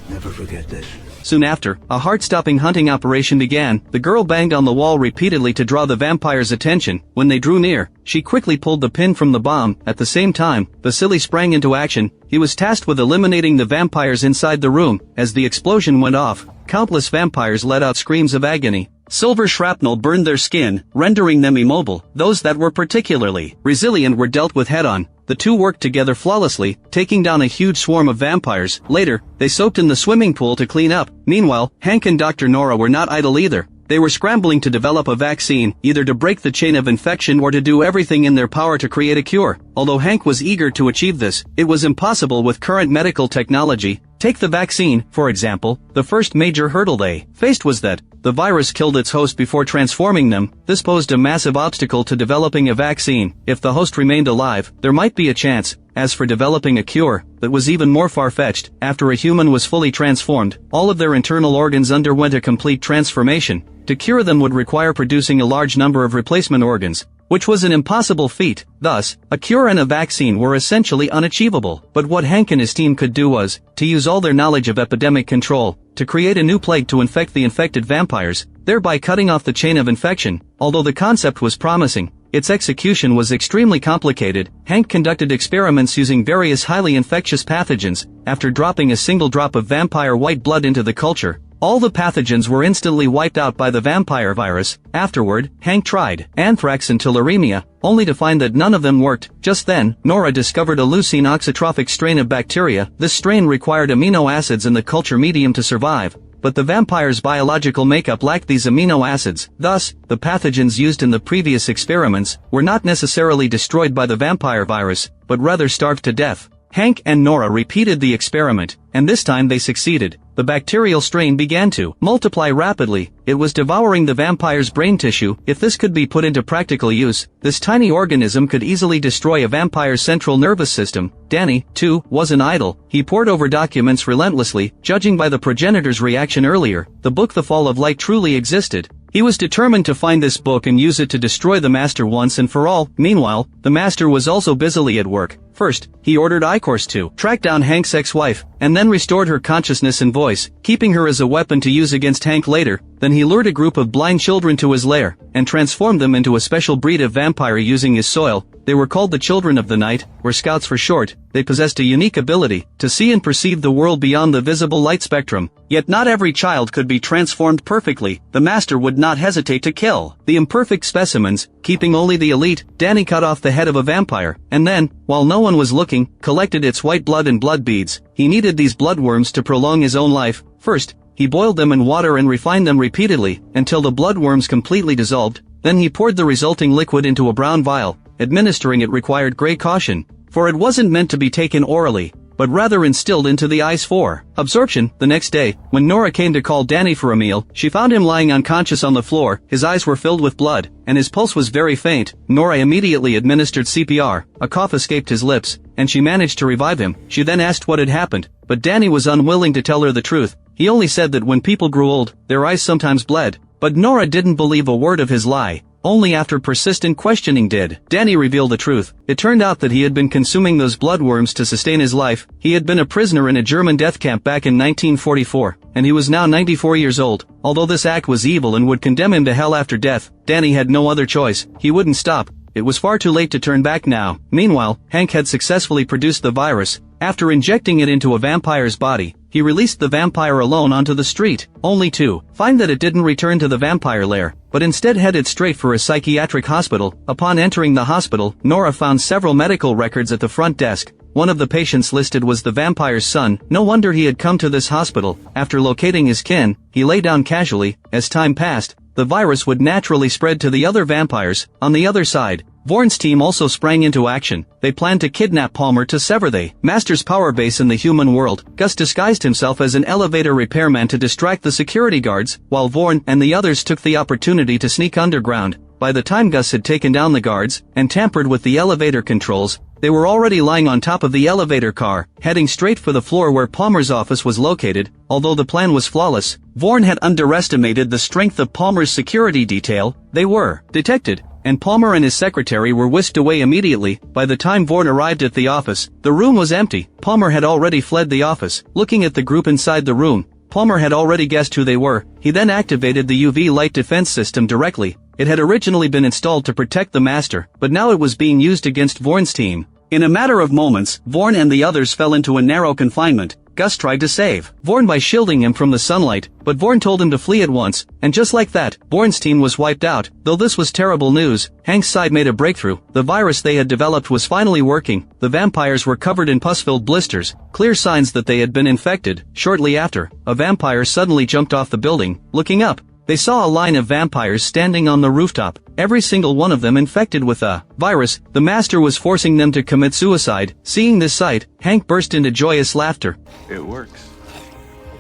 never forget this. Soon after, a heart-stopping hunting operation began. The girl banged on the wall repeatedly to draw the vampire's attention. When they drew near, she quickly pulled the pin from the bomb. At the same time, Vasily sprang into action. He was tasked with eliminating the vampires inside the room. As the explosion went off, countless vampires let out screams of agony. Silver shrapnel burned their skin, rendering them immobile. Those that were particularly resilient were dealt with head-on. The two worked together flawlessly, taking down a huge swarm of vampires. Later, they soaked in the swimming pool to clean up. Meanwhile, Hank and Dr. Nora were not idle either. They were scrambling to develop a vaccine, either to break the chain of infection or to do everything in their power to create a cure. Although Hank was eager to achieve this, it was impossible with current medical technology. Take the vaccine, for example. The first major hurdle they faced was that the virus killed its host before transforming them. This posed a massive obstacle to developing a vaccine. If the host remained alive, there might be a chance. As for developing a cure, that was even more far-fetched. After a human was fully transformed, all of their internal organs underwent a complete transformation. To cure them would require producing a large number of replacement organs, which was an impossible feat. Thus, a cure and a vaccine were essentially unachievable. But what Hank and his team could do was to use all their knowledge of epidemic control to create a new plague to infect the infected vampires, thereby cutting off the chain of infection. Although the concept was promising, its execution was extremely complicated. Hank conducted experiments using various highly infectious pathogens. After dropping a single drop of vampire white blood into the culture, all the pathogens were instantly wiped out by the vampire virus. Afterward, Hank tried anthrax and tularemia, only to find that none of them worked. Just then, Nora discovered a leucine oxytrophic strain of bacteria. This strain required amino acids in the culture medium to survive, but the vampire's biological makeup lacked these amino acids. Thus, the pathogens used in the previous experiments were not necessarily destroyed by the vampire virus, but rather starved to death. Hank and Nora repeated the experiment, and this time they succeeded. The bacterial strain began to multiply rapidly. It was devouring the vampire's brain tissue. If this could be put into practical use, this tiny organism could easily destroy a vampire's central nervous system. Dany, too, wasn't idle. He pored over documents relentlessly, judging by the progenitor's reaction earlier. The book The Fall of Light truly existed. He was determined to find this book and use it to destroy the Master once and for all. Meanwhile, the Master was also busily at work. First, he ordered Icor's to track down Hank's ex-wife, and then restored her consciousness and voice, keeping her as a weapon to use against Hank later. Then he lured a group of blind children to his lair, and transformed them into a special breed of vampire using his soil. They were called the Children of the Night, or Scouts for short. They possessed a unique ability to see and perceive the world beyond the visible light spectrum. Yet not every child could be transformed perfectly. The Master would not hesitate to kill the imperfect specimens, keeping only the elite. Dany cut off the head of a vampire, and then, while no one was looking, collected its white blood and blood beads. He needed these bloodworms to prolong his own life. First, he boiled them in water and refined them repeatedly, until the bloodworms completely dissolved. Then he poured the resulting liquid into a brown vial. Administering it required great caution, for it wasn't meant to be taken orally, but rather instilled into the eyes for absorption. The next day, when Nora came to call Dany for a meal, she found him lying unconscious on the floor. His eyes were filled with blood, and his pulse was very faint. Nora immediately administered CPR. A cough escaped his lips, and she managed to revive him. She then asked what had happened, but Dany was unwilling to tell her the truth. He only said that when people grew old, their eyes sometimes bled. But Nora didn't believe a word of his lie. Only after persistent questioning did Dany reveal the truth. It turned out that he had been consuming those bloodworms to sustain his life. He had been a prisoner in a German death camp back in 1944, and he was now 94 years old. Although this act was evil and would condemn him to hell after death, Dany had no other choice. He wouldn't stop. It was far too late to turn back now. Meanwhile, Hank had successfully produced the virus. After injecting it into a vampire's body, he released the vampire alone onto the street, only to find that it didn't return to the vampire lair, but instead headed straight for a psychiatric hospital. Upon entering the hospital, Nora found several medical records at the front desk. One of the patients listed was the vampire's son. No wonder he had come to this hospital. After locating his kin, he lay down casually. As time passed, the virus would naturally spread to the other vampires. On the other side, Vorn's team also sprang into action. They planned to kidnap Palmer to sever the Master's power base in the human world. Gus disguised himself as an elevator repairman to distract the security guards, while Vorn and the others took the opportunity to sneak underground. By the time Gus had taken down the guards and tampered with the elevator controls, they were already lying on top of the elevator car, heading straight for the floor where Palmer's office was located. Although the plan was flawless, Vorn had underestimated the strength of Palmer's security detail. They were detected, and Palmer and his secretary were whisked away immediately. By the time Vorn arrived at the office, the room was empty. Palmer had already fled the office. Looking at the group inside the room, Palmer had already guessed who they were. He then activated the UV light defense system directly. It had originally been installed to protect the Master, but now it was being used against Vorn's team. In a matter of moments, Vorn and the others fell into a narrow confinement. Gus tried to save Vorn by shielding him from the sunlight, but Vorn told him to flee at once, and just like that, Vorn's team was wiped out. Though this was terrible news, Hank's side made a breakthrough. The virus they had developed was finally working. The vampires were covered in pus-filled blisters, clear signs that they had been infected. Shortly after, a vampire suddenly jumped off the building. Looking up, they saw a line of vampires standing on the rooftop, every single one of them infected with a virus. The Master was forcing them to commit suicide. Seeing this sight, Hank burst into joyous laughter. It works.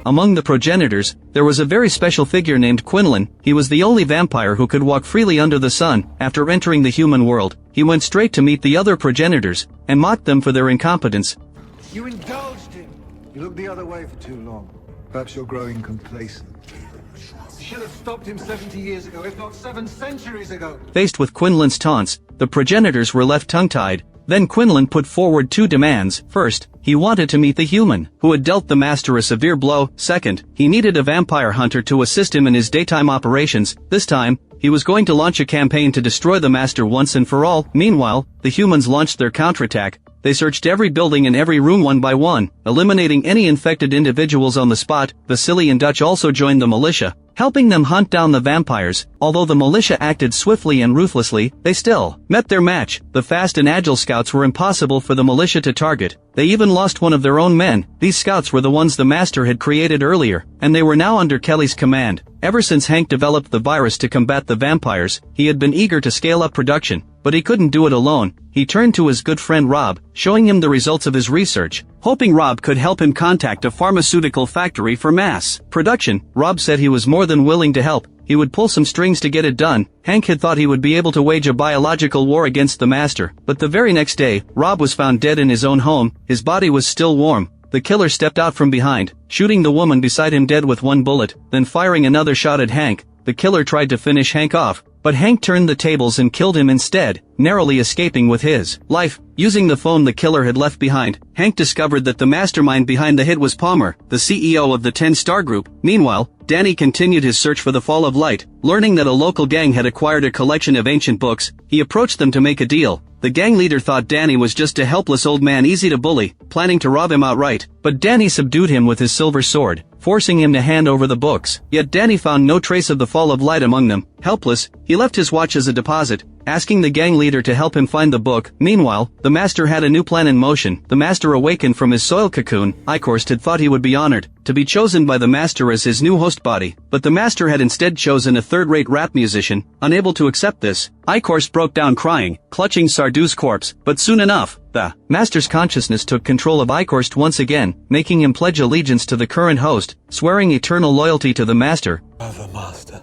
Among the progenitors, there was a very special figure named Quinnland. He was the only vampire who could walk freely under the sun. After entering the human world, he went straight to meet the other progenitors, and mocked them for their incompetence. You indulged him. You looked the other way for too long. Perhaps you're growing complacent. You should have stopped him 70 years ago, if not 7 centuries ago. Faced with Quinnland's taunts, the progenitors were left tongue-tied. Then Quinnland put forward 2 demands. First, he wanted to meet the human who had dealt the Master a severe blow. Second, he needed a vampire hunter to assist him in his daytime operations. This time, he was going to launch a campaign to destroy the Master once and for all. Meanwhile, the humans launched their counterattack. They searched every building and every room one by one, eliminating any infected individuals on the spot. Vasily and Dutch also joined the militia, helping them hunt down the vampires. Although the militia acted swiftly and ruthlessly, they still met their match. The fast and agile scouts were impossible for the militia to target. They even lost one of their own men. These scouts were the ones the Master had created earlier, and they were now under Kelly's command. Ever since Hank developed the virus to combat the vampires, he had been eager to scale up production, but he couldn't do it alone. He turned to his good friend Rob, showing him the results of his research, hoping Rob could help him contact a pharmaceutical factory for mass production. Rob said he was more than willing to help. He would pull some strings to get it done. Hank had thought he would be able to wage a biological war against the Master, but the very next day, Rob was found dead in his own home. His body was still warm. The killer stepped out from behind, shooting the woman beside him dead with 1 bullet, then firing another shot at Hank. The killer tried to finish Hank off, but Hank turned the tables and killed him instead, narrowly escaping with his life. Using the phone the killer had left behind, Hank discovered that the mastermind behind the hit was Palmer, the CEO of the 10-star group. Meanwhile, Dany continued his search for the Fall of Light. Learning that a local gang had acquired a collection of ancient books, he approached them to make a deal. The gang leader thought Dany was just a helpless old man easy to bully, planning to rob him outright. But Dany subdued him with his silver sword, forcing him to hand over the books. Yet Dany found no trace of the Fall of Light among them. Helpless, he left his watch as a deposit, asking the gang leader to help him find the book. Meanwhile, the Master had a new plan in motion. The Master awakened from his soil cocoon. Icorst had thought he would be honored to be chosen by the Master as his new host body, but the Master had instead chosen a third-rate rap musician. Unable to accept this, Icorst broke down crying, clutching Sardu's corpse. But soon enough, the Master's consciousness took control of Icorst once again, making him pledge allegiance to the current host, swearing eternal loyalty to the Master. The Master.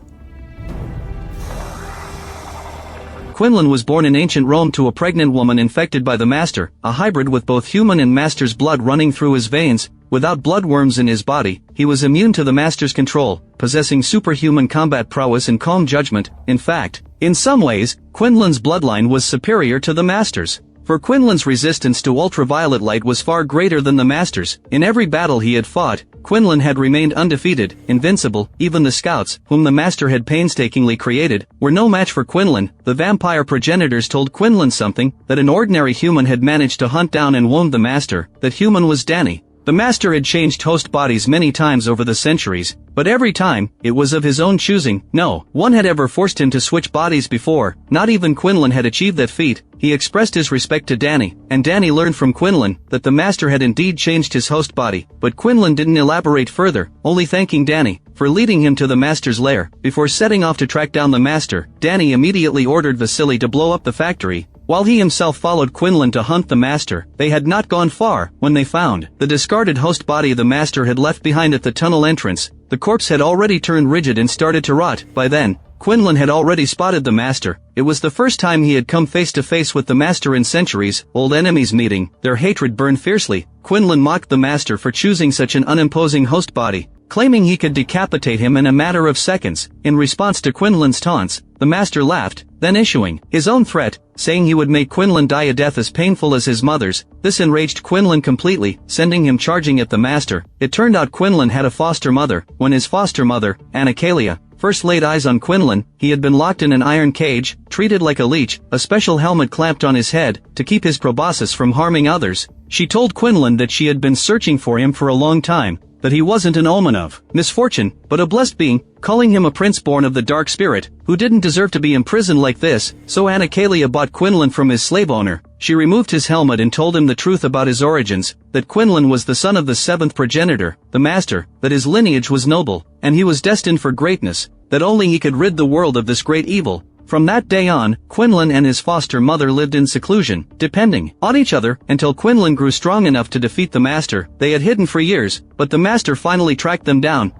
Quinnland was born in ancient Rome to a pregnant woman infected by the Master, a hybrid with both human and Master's blood running through his veins. Without bloodworms in his body, he was immune to the Master's control, possessing superhuman combat prowess and calm judgment. In fact, in some ways, Quinnland's bloodline was superior to the Master's. For Quinnland's resistance to ultraviolet light was far greater than the Master's. In every battle he had fought, Quinnland had remained undefeated, invincible. Even the scouts, whom the Master had painstakingly created, were no match for Quinnland. The vampire progenitors told Quinnland something, that an ordinary human had managed to hunt down and wound the Master. That human was Dany. The Master had changed host bodies many times over the centuries, but every time, it was of his own choosing. No one had ever forced him to switch bodies before. Not even Quinnland had achieved that feat. He expressed his respect to Dany, and Dany learned from Quinnland that the Master had indeed changed his host body. But Quinnland didn't elaborate further, only thanking Dany for leading him to the Master's lair. Before setting off to track down the Master, Dany immediately ordered Vasily to blow up the factory, while he himself followed Quinnland to hunt the Master. They had not gone far when they found the discarded host body the Master had left behind at the tunnel entrance. The corpse had already turned rigid and started to rot. By then, Quinnland had already spotted the Master. It was the first time he had come face to face with the Master in centuries. Old enemies meeting, their hatred burned fiercely. Quinnland mocked the Master for choosing such an unimposing host body, claiming he could decapitate him in a matter of seconds. In response to Quinnland's taunts, the Master laughed, then issuing his own threat, saying he would make Quinnland die a death as painful as his mother's. This enraged Quinnland completely, sending him charging at the Master. It turned out Quinnland had a foster mother. When his foster mother, Anacalia, first laid eyes on Quinnland, he had been locked in an iron cage, treated like a leech, a special helmet clamped on his head, to keep his proboscis from harming others. She told Quinnland that she had been searching for him for a long time, that he wasn't an omen of misfortune, but a blessed being, calling him a prince born of the dark spirit, who didn't deserve to be imprisoned like this. So Anacalia bought Quinnland from his slave owner. She removed his helmet and told him the truth about his origins, that Quinnland was the son of the seventh progenitor, the Master, that his lineage was noble, and he was destined for greatness, that only he could rid the world of this great evil. From that day on, Quinnland and his foster mother lived in seclusion, depending on each other, until Quinnland grew strong enough to defeat the Master. They had hidden for years, but the Master finally tracked them down.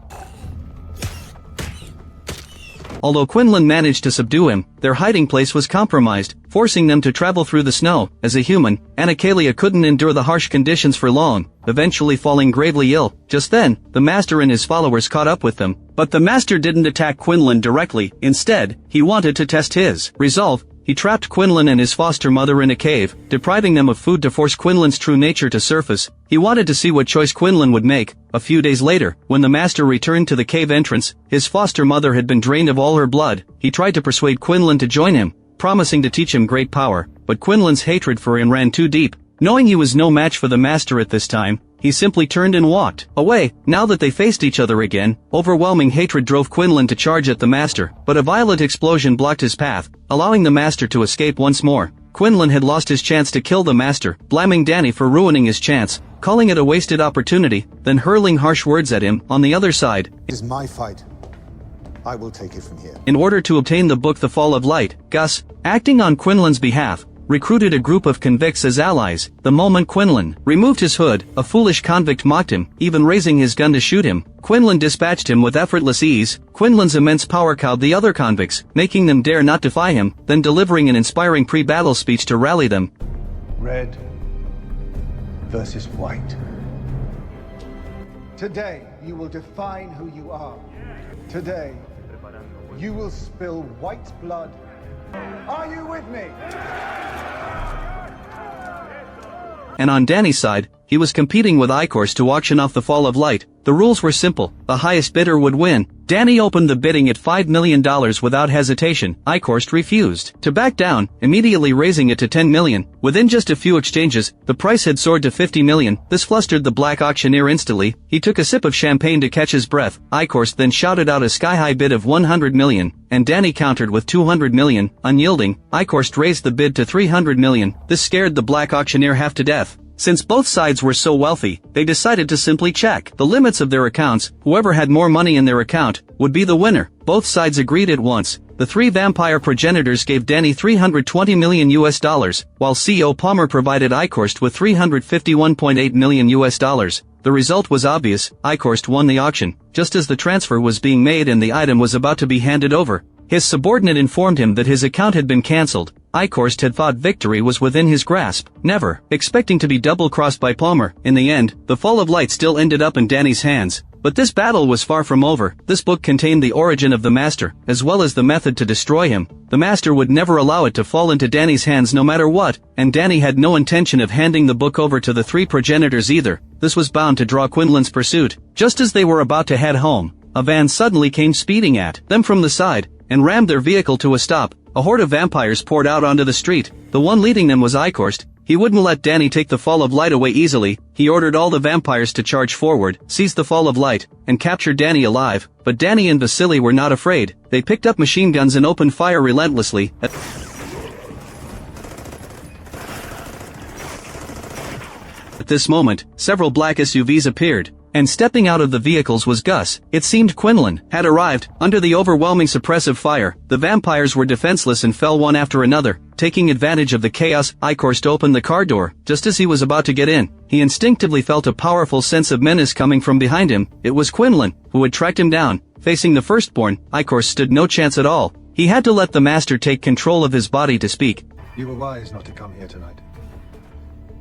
Although Quinnland managed to subdue him, their hiding place was compromised, forcing them to travel through the snow. As a human, Anacalia couldn't endure the harsh conditions for long, eventually falling gravely ill. Just then, the Master and his followers caught up with them. But the Master didn't attack Quinnland directly. Instead, he wanted to test his resolve. He trapped Quinnland and his foster mother in a cave, depriving them of food to force Quinnland's true nature to surface. He wanted to see what choice Quinnland would make. A few days later, when the Master returned to the cave entrance, his foster mother had been drained of all her blood. He tried to persuade Quinnland to join him, promising to teach him great power, but Quinnland's hatred for him ran too deep. Knowing he was no match for the Master at this time, he simply turned and walked away. Now that they faced each other again, overwhelming hatred drove Quinnland to charge at the Master, but a violent explosion blocked his path, allowing the Master to escape once more. Quinnland had lost his chance to kill the Master, blaming Dany for ruining his chance, calling it a wasted opportunity, then hurling harsh words at him. On the other side, It is my fight. I will take it from here. In order to obtain the book The Fall of Light, Gus, acting on Quinnland's behalf, recruited a group of convicts as allies. The moment Quinnland removed his hood, a foolish convict mocked him, even raising his gun to shoot him. Quinnland dispatched him with effortless ease. Quinnland's immense power cowed the other convicts, making them dare not defy him, then delivering an inspiring pre-battle speech to rally them. Red versus white. Today, you will define who you are. Today, you will spill white blood. Are you with me? And on Dany's side, he was competing with Icorst to auction off the Fall of Light. The rules were simple. The highest bidder would win. Dany opened the bidding at $5 million without hesitation. Icorst refused to back down, immediately raising it to $10 million. Within just a few exchanges, the price had soared to $50 million. This flustered the black auctioneer instantly. He took a sip of champagne to catch his breath. Icorst then shouted out a sky-high bid of $100 million, and Dany countered with $200 million. Unyielding, Icorst raised the bid to $300 million. This scared the black auctioneer half to death. Since both sides were so wealthy, they decided to simply check the limits of their accounts. Whoever had more money in their account would be the winner. Both sides agreed at once. The three vampire progenitors gave Dany $320 million, while CEO Palmer provided Icorst with $351.8 million. The result was obvious. Icorst won the auction. Just as the transfer was being made and the item was about to be handed over, his subordinate informed him that his account had been cancelled. Icorst had thought victory was within his grasp, never expecting to be double-crossed by Palmer. In the end, the Fall of Light still ended up in Dany's hands. But this battle was far from over. This book contained the origin of the Master, as well as the method to destroy him. The Master would never allow it to fall into Dany's hands no matter what, and Dany had no intention of handing the book over to the three progenitors either. This was bound to draw Quinnland's pursuit. Just as they were about to head home, a van suddenly came speeding at them from the side, and rammed their vehicle to a stop. A horde of vampires poured out onto the street. The one leading them was Icorst. He wouldn't let Dany take the Fall of Light away easily. He ordered all the vampires to charge forward, seize the Fall of Light, and capture Dany alive. But Dany and Vasily were not afraid. They picked up machine guns and opened fire relentlessly. At this moment, several black SUVs appeared, and stepping out of the vehicles was Gus. It seemed Quinnland had arrived. Under the overwhelming suppressive fire, the vampires were defenseless and fell one after another. Taking advantage of the chaos, Icorst opened the car door. Just as he was about to get in, he instinctively felt a powerful sense of menace coming from behind him. It was Quinnland, who had tracked him down. Facing the firstborn, Icor stood no chance at all. He had to let the master take control of his body to speak. You were wise not to come here tonight.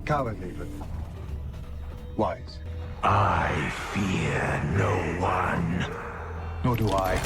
Cowardly, but wise. I fear no one. Nor do I.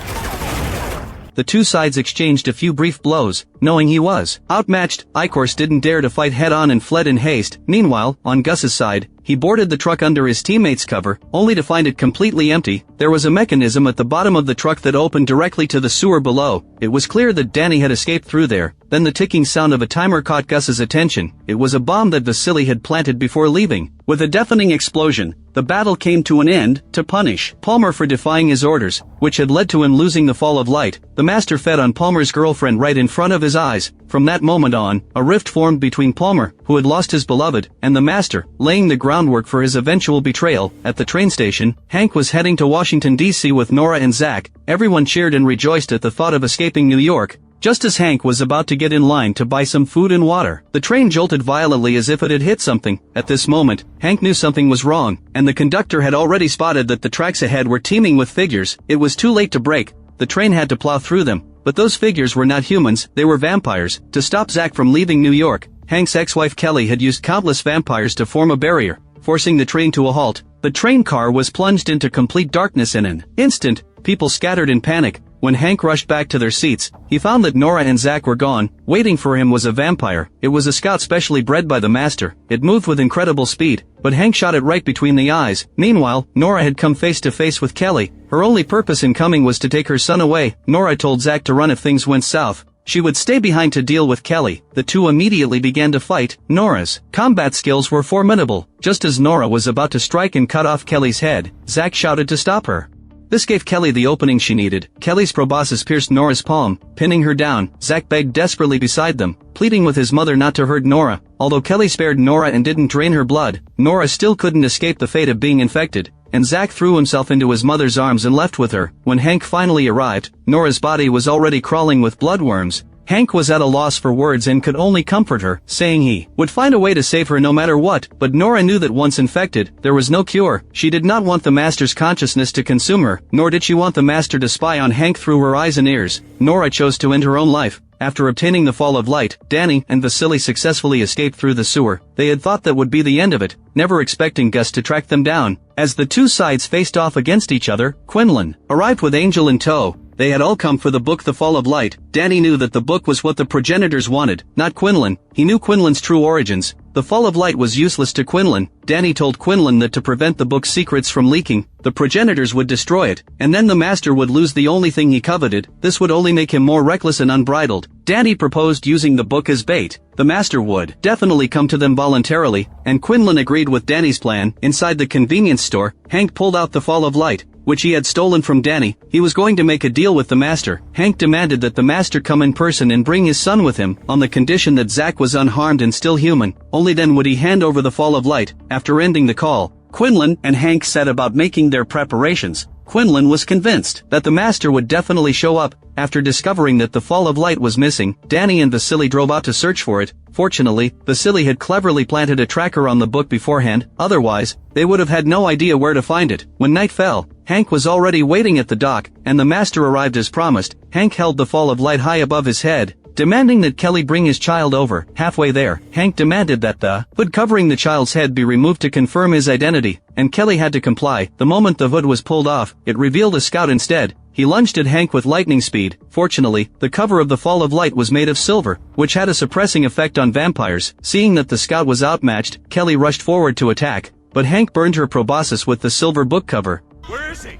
The two sides exchanged a few brief blows, knowing he was outmatched. Icor didn't dare to fight head-on and fled in haste. Meanwhile, on Gus's side, he boarded the truck under his teammate's cover, only to find it completely empty. There was a mechanism at the bottom of the truck that opened directly to the sewer below. It was clear that Dany had escaped through there. Then the ticking sound of a timer caught Gus's attention. It was a bomb that Vasily had planted before leaving. With a deafening explosion, the battle came to an end. To punish Palmer for defying his orders, which had led to him losing the Fall of Light, the Master fed on Palmer's girlfriend right in front of his eyes. From that moment on, a rift formed between Palmer, who had lost his beloved, and the Master, laying the groundwork for his eventual betrayal. At the train station, Hank was heading to Washington, D.C. with Nora and Zach. Everyone cheered and rejoiced at the thought of escaping New York. Just as Hank was about to get in line to buy some food and water, the train jolted violently as if it had hit something. At this moment, Hank knew something was wrong, and the conductor had already spotted that the tracks ahead were teeming with figures. It was too late to brake. The train had to plow through them. But those figures were not humans, they were vampires. To stop Zach from leaving New York, Hank's ex-wife Kelly had used countless vampires to form a barrier, forcing the train to a halt. The train car was plunged into complete darkness in an instant. People scattered in panic. When Hank rushed back to their seats, he found that Nora and Zach were gone. Waiting for him was a vampire. It was a scout specially bred by the Master. It moved with incredible speed, but Hank shot it right between the eyes. Meanwhile, Nora had come face to face with Kelly. Her only purpose in coming was to take her son away. Nora told Zach to run if things went south. She would stay behind to deal with Kelly. The two immediately began to fight. Nora's combat skills were formidable. Just as Nora was about to strike and cut off Kelly's head, Zach shouted to stop her. This gave Kelly the opening she needed. Kelly's proboscis pierced Nora's palm, pinning her down. Zach begged desperately beside them, pleading with his mother not to hurt Nora. Although Kelly spared Nora and didn't drain her blood, Nora still couldn't escape the fate of being infected, and Zach threw himself into his mother's arms and left with her. When Hank finally arrived, Nora's body was already crawling with bloodworms. Hank was at a loss for words and could only comfort her, saying he would find a way to save her no matter what. But Nora knew that once infected, there was no cure. She did not want the Master's consciousness to consume her, nor did she want the Master to spy on Hank through her eyes and ears. Nora chose to end her own life. After obtaining the Fall of Light, Dany and Vasily successfully escaped through the sewer. They had thought that would be the end of it, never expecting Gus to track them down. As the two sides faced off against each other, Quinnland arrived with Angel in tow. They had all come for the book The Fall of Light. Dany knew that the book was what the progenitors wanted, not Quinnland. He knew Quinlan's true origins. The Fall of Light was useless to Quinnland. Dany told Quinnland that to prevent the book's secrets from leaking, the progenitors would destroy it, and then the Master would lose the only thing he coveted. This would only make him more reckless and unbridled. Dany proposed using the book as bait. The Master would definitely come to them voluntarily, and Quinnland agreed with Dany's plan. Inside the convenience store, Hank pulled out the Fall of Light, which he had stolen from Dany. He was going to make a deal with the Master. Hank demanded that the Master come in person and bring his son with him, on the condition that Zach was unharmed and still human. Only then would he hand over the Fall of Light. After ending the call, Quinnland and Hank set about making their preparations. Quinnland was convinced that the Master would definitely show up. After discovering that the Fall of Light was missing, Dany and Vasily drove out to search for it. Fortunately, Vasily had cleverly planted a tracker on the book beforehand, otherwise, they would have had no idea where to find it. When night fell, Hank was already waiting at the dock, and the Master arrived as promised. Hank held the Fall of Light high above his head, demanding that Kelly bring his child over. Halfway there, Hank demanded that the hood covering the child's head be removed to confirm his identity, and Kelly had to comply. The moment the hood was pulled off, it revealed a scout instead. He lunged at Hank with lightning speed. Fortunately, the cover of the Fall of Light was made of silver, which had a suppressing effect on vampires. Seeing that the scout was outmatched, Kelly rushed forward to attack, but Hank burned her proboscis with the silver book cover. Where is he?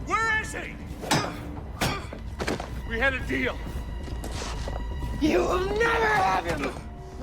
Where is he? We had a deal. You will never have him!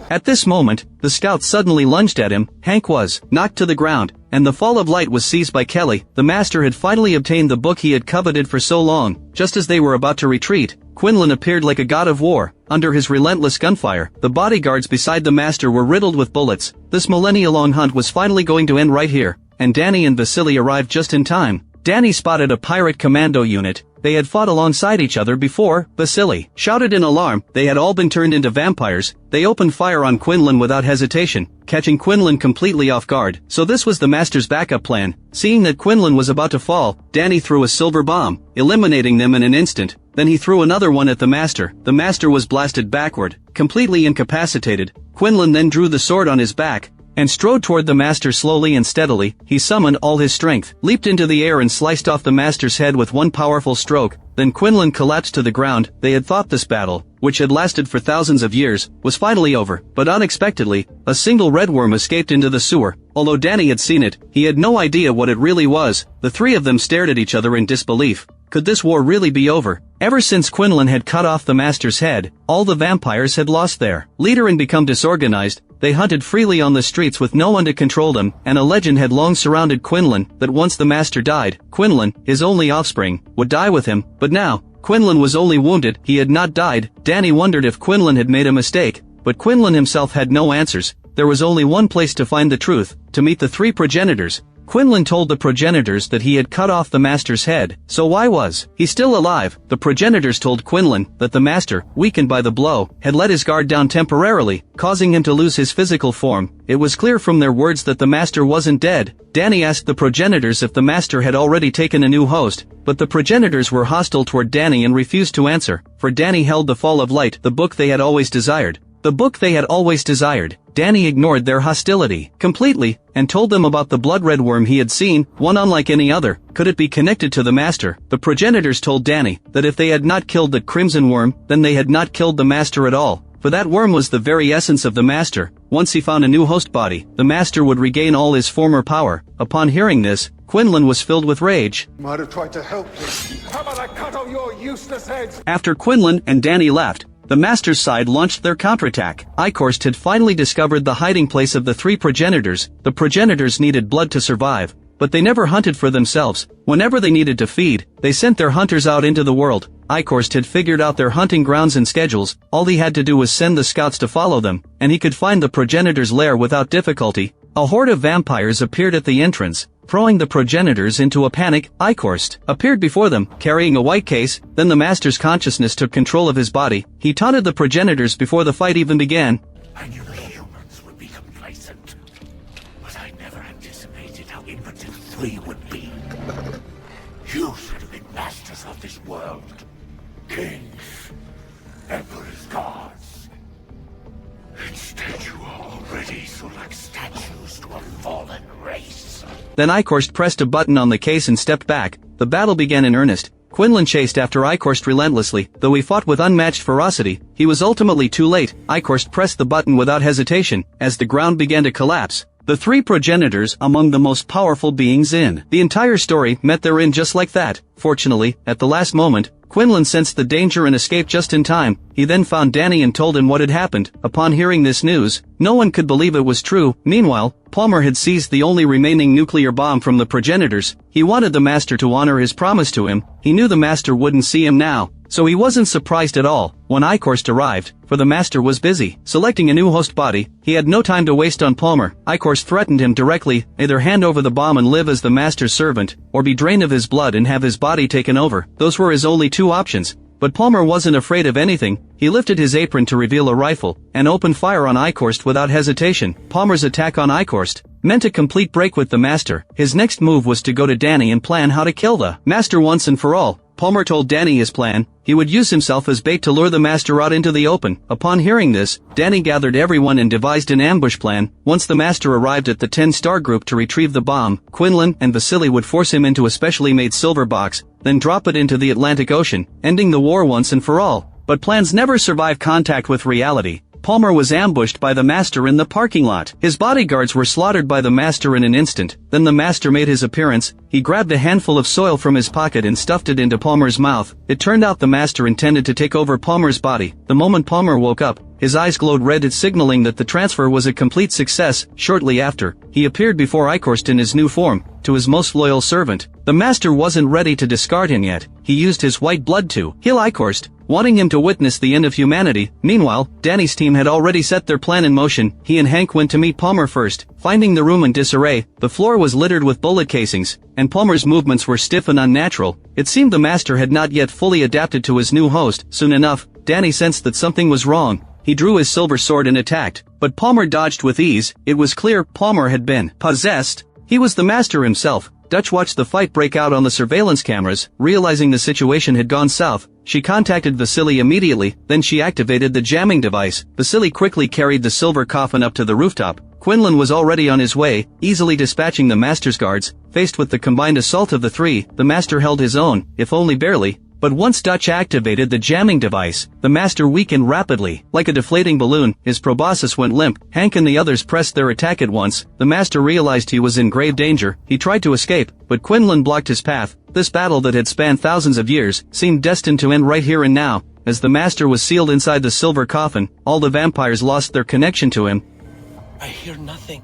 At this moment, the scout suddenly lunged at him. Hank was knocked to the ground, and the Fall of Light was seized by Kelly. The Master had finally obtained the book he had coveted for so long. Just as they were about to retreat, Quinnland appeared like a god of war. Under his relentless gunfire, the bodyguards beside the Master were riddled with bullets. This millennia-long hunt was finally going to end right here, and Dany and Vasily arrived just in time. Dany spotted a pirate commando unit. They had fought alongside each other before. Vasily shouted in alarm. They had all been turned into vampires. They opened fire on Quinnland without hesitation, catching Quinnland completely off guard. So this was the Master's backup plan. Seeing that Quinnland was about to fall, Dany threw a silver bomb, eliminating them in an instant. Then he threw another one at the Master. The Master was blasted backward, completely incapacitated. Quinnland then drew the sword on his back and strode toward the Master slowly and steadily. He summoned all his strength, leaped into the air and sliced off the Master's head with one powerful stroke. Then Quinnland collapsed to the ground. They had thought this battle, which had lasted for thousands of years, was finally over, but unexpectedly, a single red worm escaped into the sewer. Although Dany had seen it, he had no idea what it really was. The three of them stared at each other in disbelief. Could this war really be over? Ever since Quinnland had cut off the Master's head, all the vampires had lost their leader and become disorganized. They hunted freely on the streets with no one to control them, and a legend had long surrounded Quinnland that once the Master died, Quinnland, his only offspring, would die with him. But now, Quinnland was only wounded, he had not died. Dany wondered if Quinnland had made a mistake, but Quinnland himself had no answers. There was only one place to find the truth, to meet the three progenitors. Quinnland told the progenitors that he had cut off the Master's head, so why was he still alive? The progenitors told Quinnland that the Master, weakened by the blow, had let his guard down temporarily, causing him to lose his physical form. It was clear from their words that the Master wasn't dead. Dany asked the progenitors if the Master had already taken a new host, but the progenitors were hostile toward Dany and refused to answer, for Dany held the Fall of Light, the book they had always desired. The book they had always desired. Dany ignored their hostility completely, and told them about the blood red worm he had seen, one unlike any other. Could it be connected to the Master? The progenitors told Dany that if they had not killed the Crimson Worm, then they had not killed the Master at all, for that worm was the very essence of the Master. Once he found a new host body, the Master would regain all his former power. Upon hearing this, Quinnland was filled with rage. Might have tried to help me. How about I cut off your useless heads? After Quinnland and Dany left, the Master's side launched their counterattack. Eichhorst had finally discovered the hiding place of the three progenitors. The progenitors needed blood to survive, but they never hunted for themselves. Whenever they needed to feed, they sent their hunters out into the world. Eichhorst had figured out their hunting grounds and schedules. All he had to do was send the scouts to follow them, and he could find the progenitors' lair without difficulty. A horde of vampires appeared at the entrance, throwing the progenitors into a panic. Eichhorst appeared before them, carrying a white case. Then the Master's consciousness took control of his body. He taunted the progenitors before the fight even began. I knew the humans would be complacent, but I never anticipated how impotent three would be. You should have been masters of this world. Kings, emperors, gods. Instead you are already so like statues to a fallen race. Then Eichhorst pressed a button on the case and stepped back. The battle began in earnest. Quinnland chased after Eichhorst relentlessly. Though he fought with unmatched ferocity, he was ultimately too late. Eichhorst pressed the button without hesitation. As the ground began to collapse, the three progenitors, among the most powerful beings in the entire story, met their end just like that. Fortunately, at the last moment, Quinnland sensed the danger and escaped just in time. He then found Dany and told him what had happened. Upon hearing this news, no one could believe it was true. Meanwhile, Palmer had seized the only remaining nuclear bomb from the progenitors. He wanted the Master to honor his promise to him. He knew the Master wouldn't see him now, so he wasn't surprised at all when Eichhorst arrived, for the Master was busy selecting a new host body. He had no time to waste on Palmer. Eichhorst threatened him directly, either hand over the bomb and live as the Master's servant, or be drained of his blood and have his body taken over. Those were his only two options. But Palmer wasn't afraid of anything. He lifted his apron to reveal a rifle, and opened fire on Eichhorst without hesitation. Palmer's attack on Eichhorst meant a complete break with the Master. His next move was to go to Dany and plan how to kill the Master once and for all. Palmer told Dany his plan. He would use himself as bait to lure the Master out into the open. Upon hearing this, Dany gathered everyone and devised an ambush plan. Once the Master arrived at the 10-star group to retrieve the bomb, Quinnland and Vasily would force him into a specially made silver box, then drop it into the Atlantic Ocean, ending the war once and for all. But plans never survive contact with reality. Palmer was ambushed by the Master in the parking lot. His bodyguards were slaughtered by the Master in an instant. Then the Master made his appearance. He grabbed a handful of soil from his pocket and stuffed it into Palmer's mouth. It turned out the Master intended to take over Palmer's body. The moment Palmer woke up, his eyes glowed red, signaling that the transfer was a complete success. Shortly after, he appeared before Eichhorst in his new form, to his most loyal servant. The master wasn't ready to discard him yet. He used his white blood to heal Eichhorst, wanting him to witness the end of humanity. Meanwhile, Dany's team had already set their plan in motion. He and Hank went to meet Palmer first. Finding the room in disarray, the floor was littered with bullet casings, and Palmer's movements were stiff and unnatural. It seemed the master had not yet fully adapted to his new host. Soon enough, Dany sensed that something was wrong. He drew his silver sword and attacked, but Palmer dodged with ease. It was clear Palmer had been possessed. He was the master himself. Dutch watched the fight break out on the surveillance cameras. Realizing the situation had gone south, she contacted Vasily immediately, then she activated the jamming device. Vasily quickly carried the silver coffin up to the rooftop. Quinnland was already on his way, easily dispatching the master's guards. Faced with the combined assault of the three, the master held his own, if only barely. But once Dutch activated the jamming device, the master weakened rapidly. Like a deflating balloon, his proboscis went limp. Hank and the others pressed their attack at once. The master realized he was in grave danger. He tried to escape, but Quinnland blocked his path. This battle that had spanned thousands of years seemed destined to end right here and now. As the master was sealed inside the silver coffin, all the vampires lost their connection to him. I hear nothing.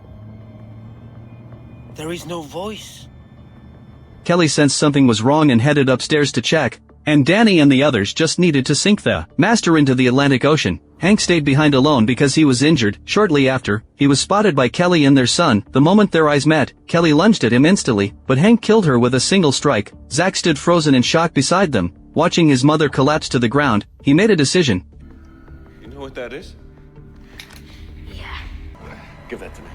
There is no voice. Kelly sensed something was wrong and headed upstairs to check. And Dany and the others just needed to sink the master into the Atlantic Ocean. Hank stayed behind alone because he was injured. Shortly after, he was spotted by Kelly and their son. The moment their eyes met, Kelly lunged at him instantly, but Hank killed her with a single strike. Zack stood frozen in shock beside them. Watching his mother collapse to the ground, he made a decision. You know what that is? Yeah. Give that to me.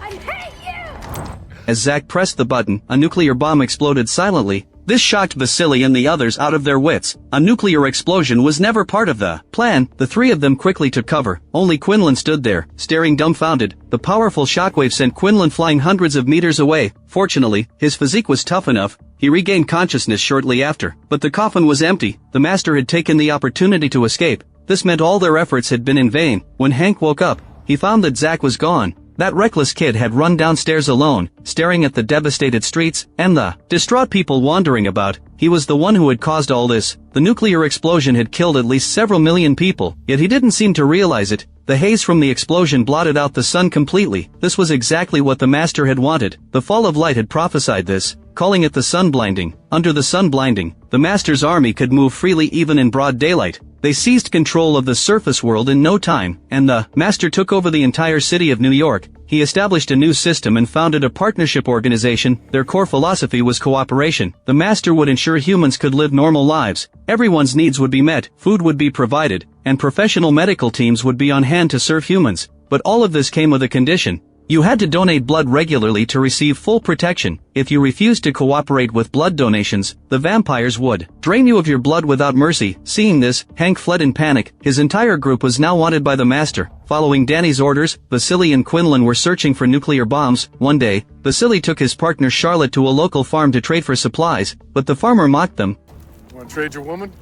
I hate you! As Zack pressed the button, a nuclear bomb exploded silently. This shocked Vasily and the others out of their wits. A nuclear explosion was never part of the plan. The three of them quickly took cover. Only Quinnland stood there, staring dumbfounded. The powerful shockwave sent Quinnland flying hundreds of meters away. Fortunately, his physique was tough enough. He regained consciousness shortly after. But the coffin was empty. The master had taken the opportunity to escape. This meant all their efforts had been in vain. When Hank woke up, he found that Zack was gone. That reckless kid had run downstairs alone, staring at the devastated streets, and the distraught people wandering about. He was the one who had caused all this. The nuclear explosion had killed at least several million people, yet he didn't seem to realize it. The haze from the explosion blotted out the sun completely. This was exactly what the master had wanted. The fall of light had prophesied this, calling it the sun blinding. Under the sun blinding, the master's army could move freely even in broad daylight. They seized control of the surface world in no time, and the master took over the entire city of New York. He established a new system and founded a partnership organization. Their core philosophy was cooperation. The master would ensure humans could live normal lives. Everyone's needs would be met, food would be provided, and professional medical teams would be on hand to serve humans. But all of this came with a condition. You had to donate blood regularly to receive full protection. If you refused to cooperate with blood donations, the vampires would drain you of your blood without mercy. Seeing this, Hank fled in panic. His entire group was now wanted by the master. Following Dany's orders, Vasily and Quinnland were searching for nuclear bombs. One day, Vasily took his partner Charlotte to a local farm to trade for supplies, but the farmer mocked them. Want to trade your woman?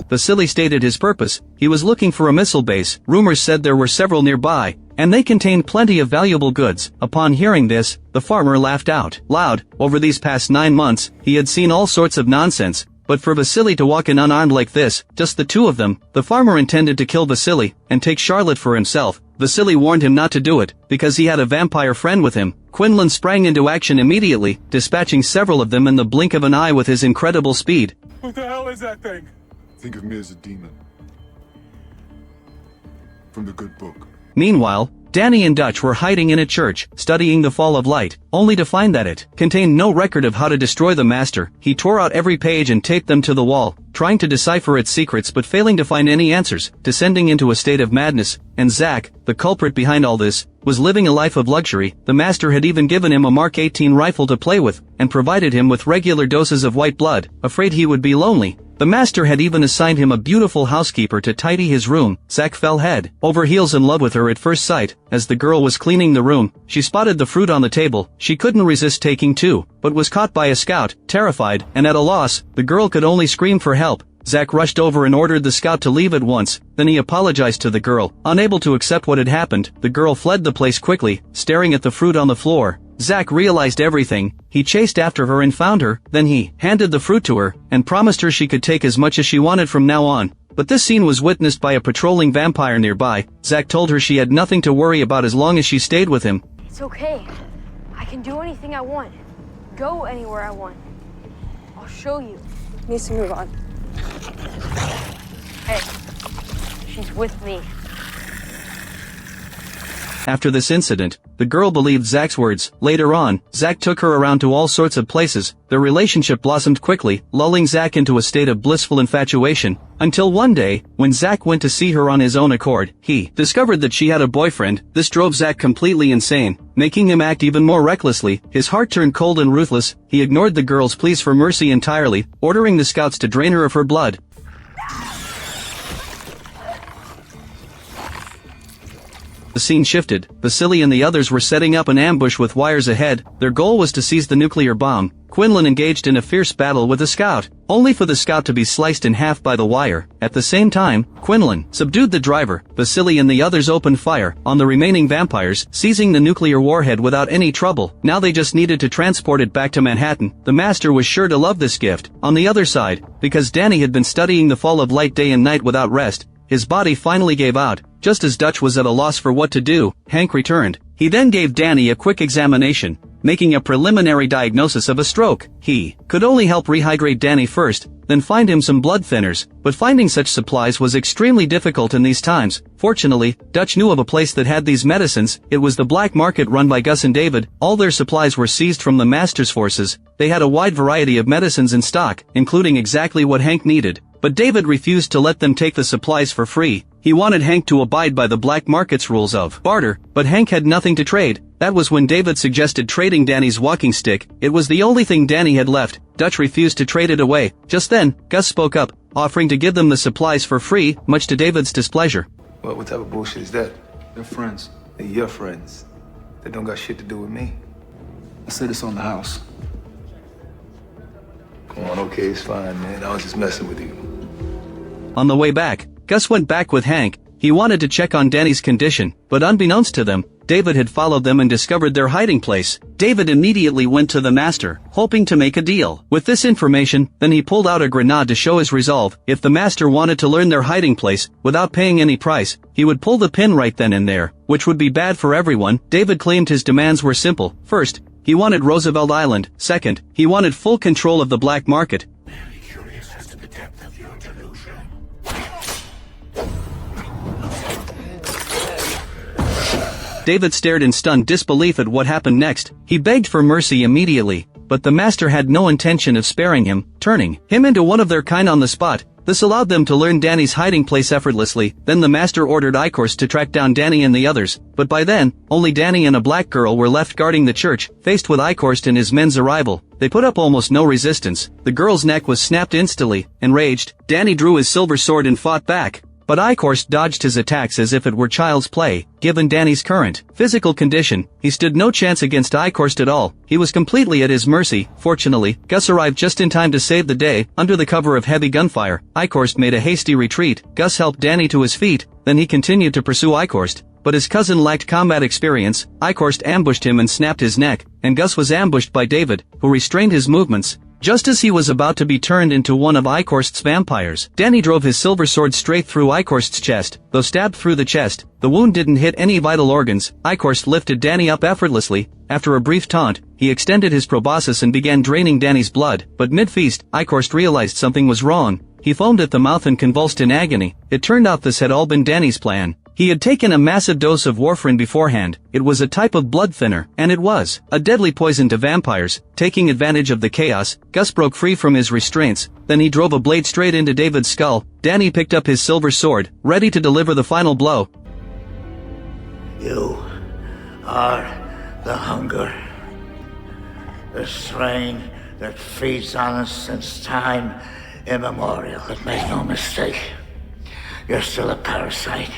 Vasily stated his purpose. He was looking for a missile base. Rumors said there were several nearby, and they contained plenty of valuable goods. Upon hearing this, the farmer laughed out loud. Over these past 9 months, he had seen all sorts of nonsense. But for Vasily to walk in unarmed like this, just the two of them, the farmer intended to kill Vasily and take Charlotte for himself. Vasily warned him not to do it, because he had a vampire friend with him. Quinnland sprang into action immediately, dispatching several of them in the blink of an eye with his incredible speed. What the hell is that thing? Think of me as a demon. From the good book. Meanwhile, Dany and Dutch were hiding in a church, studying the fall of light, only to find that it contained no record of how to destroy the master. He tore out every page and taped them to the wall, trying to decipher its secrets but failing to find any answers, descending into a state of madness. And Zack, the culprit behind all this, was living a life of luxury. The master had even given him a Mark 18 rifle to play with, and provided him with regular doses of white blood, afraid he would be lonely. The master had even assigned him a beautiful housekeeper to tidy his room. Zack fell head over heels in love with her at first sight. As the girl was cleaning the room, she spotted the fruit on the table. She couldn't resist taking two, but was caught by a scout. Terrified, and at a loss, the girl could only scream for help. Zack rushed over and ordered the scout to leave at once. Then he apologized to the girl. Unable to accept what had happened, the girl fled the place quickly, staring at the fruit on the floor. Zack realized everything. He chased after her and found her. Then he handed the fruit to her and promised her she could take as much as she wanted from now on. But this scene was witnessed by a patrolling vampire nearby. Zach told her she had nothing to worry about as long as she stayed with him. It's okay. I can do anything I want. Go anywhere I want. I'll show you. Needs to move on. Hey, she's with me. After this incident, the girl believed Zach's words. Later on, Zach took her around to all sorts of places. Their relationship blossomed quickly, lulling Zach into a state of blissful infatuation, until one day, when Zach went to see her on his own accord, he discovered that she had a boyfriend. This drove Zach completely insane, making him act even more recklessly. His heart turned cold and ruthless. He ignored the girl's pleas for mercy entirely, ordering the scouts to drain her of her blood. The scene shifted. Vasily and the others were setting up an ambush with wires ahead. Their goal was to seize the nuclear bomb. Quinnland engaged in a fierce battle with a scout, only for the scout to be sliced in half by the wire. At the same time, Quinnland subdued the driver. Vasily and the others opened fire on the remaining vampires, seizing the nuclear warhead without any trouble. Now they just needed to transport it back to Manhattan. The Master was sure to love this gift. On the other side, because Dany had been studying the fall of light day and night without rest, his body finally gave out. Just as Dutch was at a loss for what to do, Hank returned. He then gave Dany a quick examination, making a preliminary diagnosis of a stroke. He could only help rehydrate Dany first, then find him some blood thinners, but finding such supplies was extremely difficult in these times. Fortunately, Dutch knew of a place that had these medicines. It was the black market run by Gus and David. All their supplies were seized from the Master's forces. They had a wide variety of medicines in stock, including exactly what Hank needed. But David refused to let them take the supplies for free. He wanted Hank to abide by the black market's rules of barter, but Hank had nothing to trade. That was when David suggested trading Dany's walking stick. It was the only thing Dany had left. Dutch refused to trade it away. Just then, Gus spoke up, offering to give them the supplies for free, much to David's displeasure. What type of bullshit is that? They're friends. They're your friends. They don't got shit to do with me. I said it's on the house. Come on, okay, it's fine, man. I was just messing with you. On the way back, Gus went back with Hank. He wanted to check on Dany's condition, but unbeknownst to them, David had followed them and discovered their hiding place. David immediately went to the Master, hoping to make a deal. With this information, then he pulled out a grenade to show his resolve. If the Master wanted to learn their hiding place, without paying any price, he would pull the pin right then and there, which would be bad for everyone. David claimed his demands were simple. First, he wanted Roosevelt Island. Second, he wanted full control of the black market. Very curious as to the depth of your delusion. David stared in stunned disbelief at what happened next. He begged for mercy immediately, but the Master had no intention of sparing him, turning him into one of their kind on the spot. This allowed them to learn Dany's hiding place effortlessly. Then the Master ordered Icorst to track down Dany and the others, but by then, only Dany and a black girl were left guarding the church. Faced with Icorst and his men's arrival, they put up almost no resistance. The girl's neck was snapped instantly. Enraged, Dany drew his silver sword and fought back. But Icorst dodged his attacks as if it were child's play. Given Dany's current physical condition, he stood no chance against Icorst at all. He was completely at his mercy. Fortunately, Gus arrived just in time to save the day. Under the cover of heavy gunfire, Icorst made a hasty retreat. Gus helped Dany to his feet, then he continued to pursue Icorst. But his cousin lacked combat experience. Icorst ambushed him and snapped his neck, and Gus was ambushed by David, who restrained his movements. Just as he was about to be turned into one of Icorst's vampires, Dany drove his silver sword straight through Icorst's chest. Though stabbed through the chest, the wound didn't hit any vital organs. Icorst lifted Dany up effortlessly. After a brief taunt, he extended his proboscis and began draining Dany's blood. But mid-feast, Icorst realized something was wrong. He foamed at the mouth and convulsed in agony. It turned out this had all been Dany's plan. He had taken a massive dose of warfarin beforehand. It was a type of blood thinner, and it was a deadly poison to vampires. Taking advantage of the chaos, Gus broke free from his restraints. Then he drove a blade straight into David's skull. Dany picked up his silver sword, ready to deliver the final blow. You are the hunger, the strain that feeds on us since time immemorial. But make no mistake, you're still a parasite.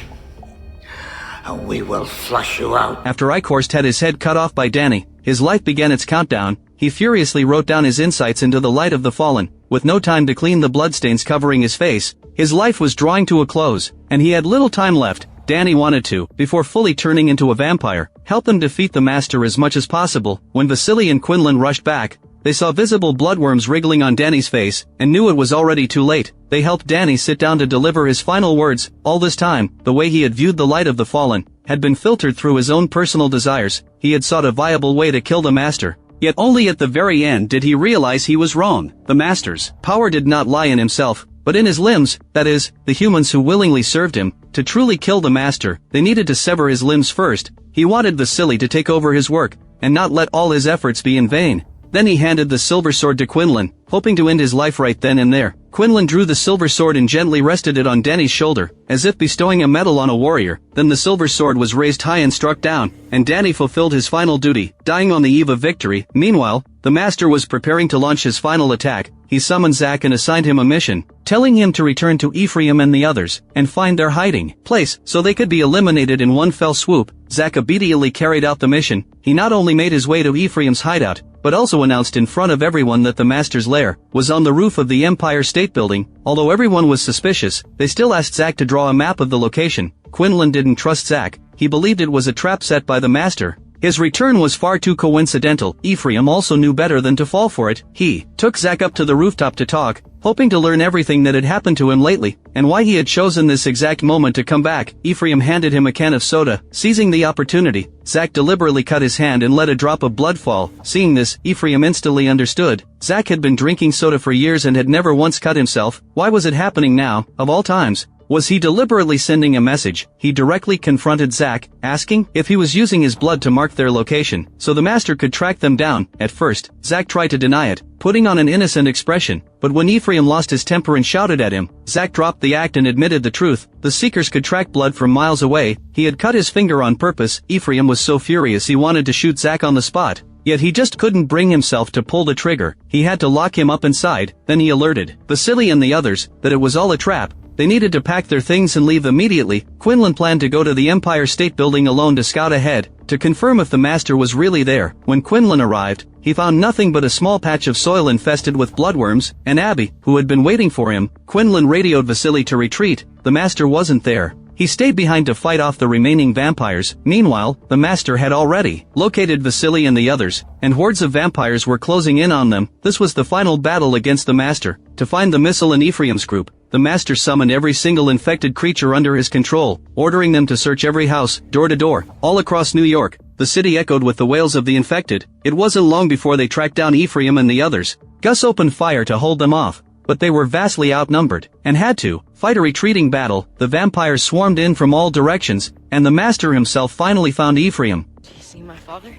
And we will flush you out. After Icorst had his head cut off by Dany, his life began its countdown. He furiously wrote down his insights into the light of the fallen. With no time to clean the bloodstains covering his face, his life was drawing to a close, and he had little time left. Dany wanted to, before fully turning into a vampire, help them defeat the Master as much as possible. When Vasily and Quinnland rushed back, They saw visible bloodworms wriggling on Dany's face, and knew it was already too late. They helped Dany sit down to deliver his final words. All this time, the way he had viewed the light of the fallen had been filtered through his own personal desires. He had sought a viable way to kill the Master. Yet only at the very end did he realize he was wrong. The Master's power did not lie in himself, but in his limbs, that is, the humans who willingly served him. To truly kill the Master, they needed to sever his limbs first. He wanted Vasily to take over his work, and not let all his efforts be in vain. Then he handed the silver sword to Quinnland, hoping to end his life right then and there. Quinnland drew the silver sword and gently rested it on Dany's shoulder, as if bestowing a medal on a warrior. Then the silver sword was raised high and struck down, and Dany fulfilled his final duty, dying on the eve of victory. Meanwhile, the Master was preparing to launch his final attack. He summoned Zack and assigned him a mission, telling him to return to Ephraim and the others, and find their hiding place, so they could be eliminated in one fell swoop. Zack obediently carried out the mission. He not only made his way to Ephraim's hideout, but also announced in front of everyone that the Master's lair was on the roof of the Empire State Building. Although everyone was suspicious, they still asked Zack to draw a map of the location. Quinnland didn't trust Zack. He believed it was a trap set by the Master. His return was far too coincidental. Ephraim also knew better than to fall for it. He took Zack up to the rooftop to talk, hoping to learn everything that had happened to him lately, and why he had chosen this exact moment to come back. Ephraim handed him a can of soda. Seizing the opportunity, Zack deliberately cut his hand and let a drop of blood fall. Seeing this, Ephraim instantly understood. Zack had been drinking soda for years and had never once cut himself. Why was it happening now, of all times? Was he deliberately sending a message? He directly confronted Zack, asking if he was using his blood to mark their location, so the Master could track them down. At first, Zack tried to deny it, putting on an innocent expression, but when Ephraim lost his temper and shouted at him, Zack dropped the act and admitted the truth. The Seekers could track blood from miles away. He had cut his finger on purpose. Ephraim was so furious he wanted to shoot Zack on the spot. Yet he just couldn't bring himself to pull the trigger. He had to lock him up inside. Then he alerted Vasily and the others that it was all a trap. They needed to pack their things and leave immediately. Quinnland planned to go to the Empire State Building alone to scout ahead, to confirm if the Master was really there. When Quinnland arrived, he found nothing but a small patch of soil infested with bloodworms, and Abby, who had been waiting for him. Quinnland radioed Vasily to retreat. The Master wasn't there. He stayed behind to fight off the remaining vampires. Meanwhile, the Master had already located Vasily and the others, and hordes of vampires were closing in on them. This was the final battle against the Master. To find the missile in Ephraim's group, the Master summoned every single infected creature under his control, ordering them to search every house, door to door, all across New York. The city echoed with the wails of the infected. It wasn't long before they tracked down Ephraim and the others. Gus opened fire to hold them off, but they were vastly outnumbered, and had to fight a retreating battle. The vampires swarmed in from all directions, and the Master himself finally found Ephraim. Do you see my father?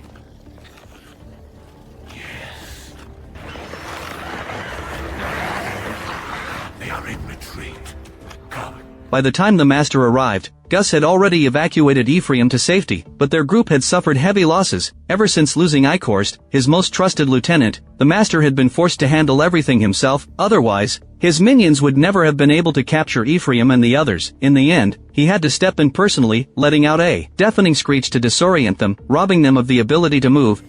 Yes. They are in retreat. Come. By the time the Master arrived, Gus had already evacuated Ephraim to safety, but their group had suffered heavy losses. Ever since losing Eichhorst, his most trusted lieutenant, the Master had been forced to handle everything himself. Otherwise, his minions would never have been able to capture Ephraim and the others. In the end, he had to step in personally, letting out a deafening screech to disorient them, robbing them of the ability to move.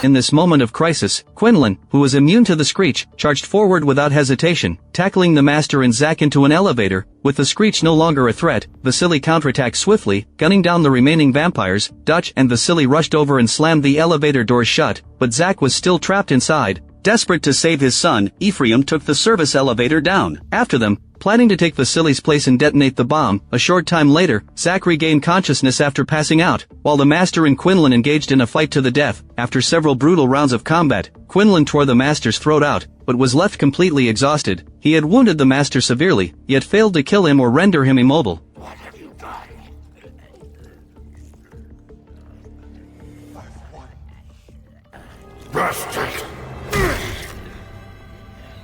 In this moment of crisis, Quinnland, who was immune to the screech, charged forward without hesitation, tackling the Master and Zack into an elevator. With the screech no longer a threat, Vasily counterattacked swiftly, gunning down the remaining vampires. Dutch and Vasily rushed over and slammed the elevator doors shut, but Zack was still trapped inside. Desperate to save his son, Ephraim took the service elevator down after them, planning to take Vasily's place and detonate the bomb. A short time later, Zack regained consciousness after passing out, while the Master and Quinnland engaged in a fight to the death. After several brutal rounds of combat, Quinnland tore the Master's throat out, but was left completely exhausted. He had wounded the Master severely, yet failed to kill him or render him immobile. What have you done? Bastard!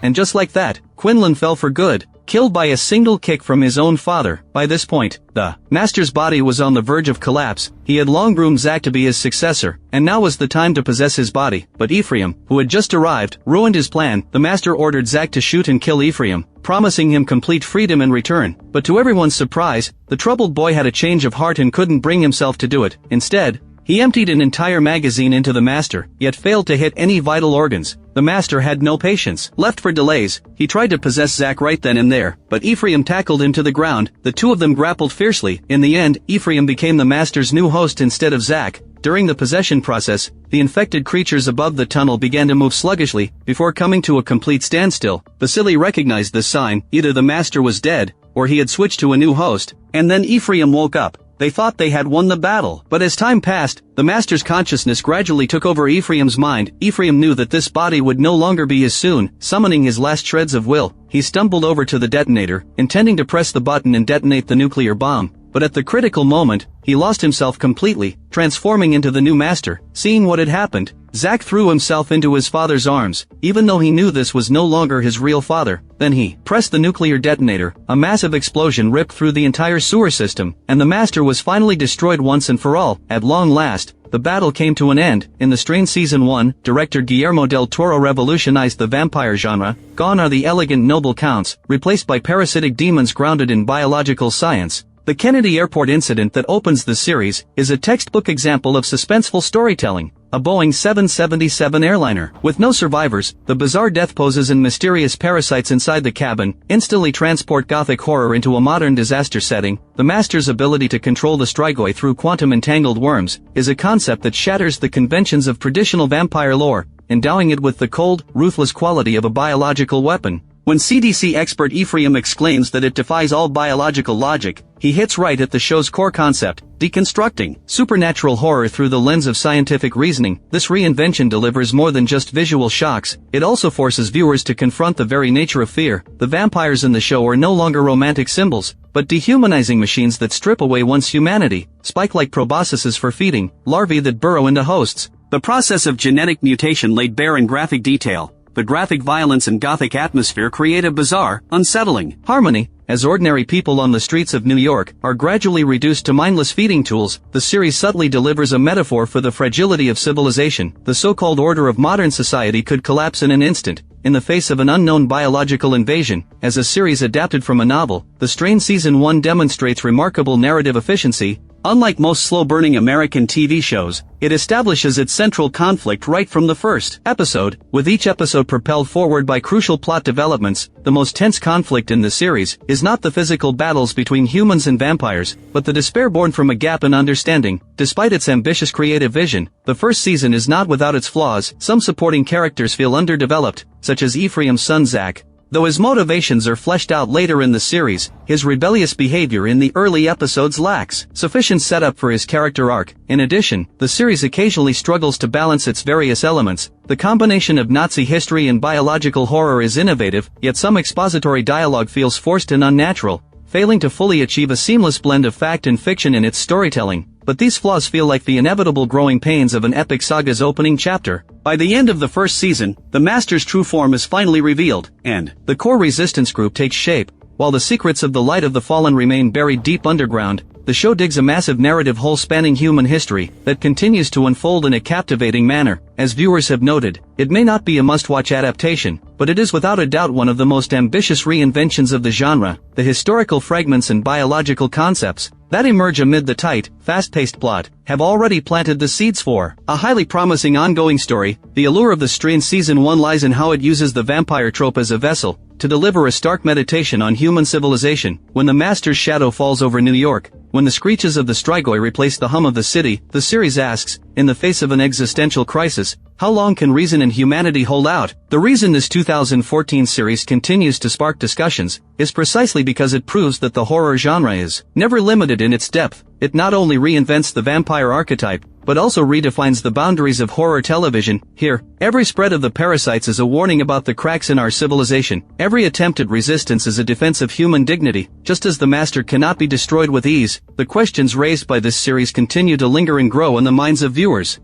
And just like that, Quinnland fell for good, killed by a single kick from his own father. By this point, the Master's body was on the verge of collapse. He had long groomed Zack to be his successor, and now was the time to possess his body. But Ephraim, who had just arrived, ruined his plan. The Master ordered Zack to shoot and kill Ephraim, promising him complete freedom in return. But to everyone's surprise, the troubled boy had a change of heart and couldn't bring himself to do it. Instead, he emptied an entire magazine into the Master, yet failed to hit any vital organs. The Master had no patience left for delays. He tried to possess Zack right then and there, but Ephraim tackled him to the ground. The two of them grappled fiercely. In the end, Ephraim became the Master's new host instead of Zack. During the possession process, the infected creatures above the tunnel began to move sluggishly, before coming to a complete standstill. Vasily recognized this sign: either the master was dead, or he had switched to a new host, and then Ephraim woke up. They thought they had won the battle. But as time passed, the master's consciousness gradually took over Ephraim's mind. Ephraim knew that this body would no longer be his soon. Summoning his last shreds of will, he stumbled over to the detonator, intending to press the button and detonate the nuclear bomb. But at the critical moment, he lost himself completely, transforming into the new master. Seeing what had happened, Zack threw himself into his father's arms, even though he knew this was no longer his real father. Then he pressed the nuclear detonator. A massive explosion ripped through the entire sewer system, and the master was finally destroyed once and for all. At long last, the battle came to an end. In The Strain Season 1, director Guillermo del Toro revolutionized the vampire genre. Gone are the elegant noble counts, replaced by parasitic demons grounded in biological science. The Kennedy Airport incident that opens the series is a textbook example of suspenseful storytelling. A Boeing 777 airliner, with no survivors, the bizarre death poses and mysterious parasites inside the cabin, instantly transport gothic horror into a modern disaster setting. The master's ability to control the strigoi through quantum-entangled worms is a concept that shatters the conventions of traditional vampire lore, endowing it with the cold, ruthless quality of a biological weapon. When CDC expert Ephraim exclaims that it defies all biological logic, he hits right at the show's core concept: deconstructing supernatural horror through the lens of scientific reasoning. This reinvention delivers more than just visual shocks, it also forces viewers to confront the very nature of fear. The vampires in the show are no longer romantic symbols, but dehumanizing machines that strip away one's humanity, spike-like proboscises for feeding, larvae that burrow into hosts. The process of genetic mutation laid bare in graphic detail. The graphic violence and gothic atmosphere create a bizarre, unsettling harmony. As ordinary people on the streets of New York are gradually reduced to mindless feeding tools, the series subtly delivers a metaphor for the fragility of civilization. The so-called order of modern society could collapse in an instant, in the face of an unknown biological invasion. As a series adapted from a novel, The Strain Season 1 demonstrates remarkable narrative efficiency. Unlike most slow-burning American TV shows, it establishes its central conflict right from the first episode, with each episode propelled forward by crucial plot developments. The most tense conflict in the series is not the physical battles between humans and vampires, but the despair born from a gap in understanding. Despite its ambitious creative vision, the first season is not without its flaws. Some supporting characters feel underdeveloped, such as Ephraim's son Zack. Though his motivations are fleshed out later in the series, his rebellious behavior in the early episodes lacks sufficient setup for his character arc. In addition, the series occasionally struggles to balance its various elements. The combination of Nazi history and biological horror is innovative, yet some expository dialogue feels forced and unnatural, failing to fully achieve a seamless blend of fact and fiction in its storytelling. But these flaws feel like the inevitable growing pains of an epic saga's opening chapter. By the end of the first season, the Master's true form is finally revealed, and the core resistance group takes shape. While the secrets of the Light of the Fallen remain buried deep underground, the show digs a massive narrative hole spanning human history that continues to unfold in a captivating manner. As viewers have noted, it may not be a must-watch adaptation, but it is without a doubt one of the most ambitious reinventions of the genre. The historical fragments and biological concepts that emerge amid the tight, fast-paced plot have already planted the seeds for a highly promising ongoing story. The allure of The Strain Season 1 lies in how it uses the vampire trope as a vessel to deliver a stark meditation on human civilization. When the Master's shadow falls over New York, when the screeches of the strigoi replace the hum of the city, the series asks, in the face of an existential crisis, how long can reason and humanity hold out? The reason this 2014 series continues to spark discussions is precisely because it proves that the horror genre is never limited in its depth. It not only reinvents the vampire archetype, but also redefines the boundaries of horror television. Here, every spread of the parasites is a warning about the cracks in our civilization. Every attempt at resistance is a defense of human dignity. Just as the Master cannot be destroyed with ease, the questions raised by this series continue to linger and grow in the minds of viewers.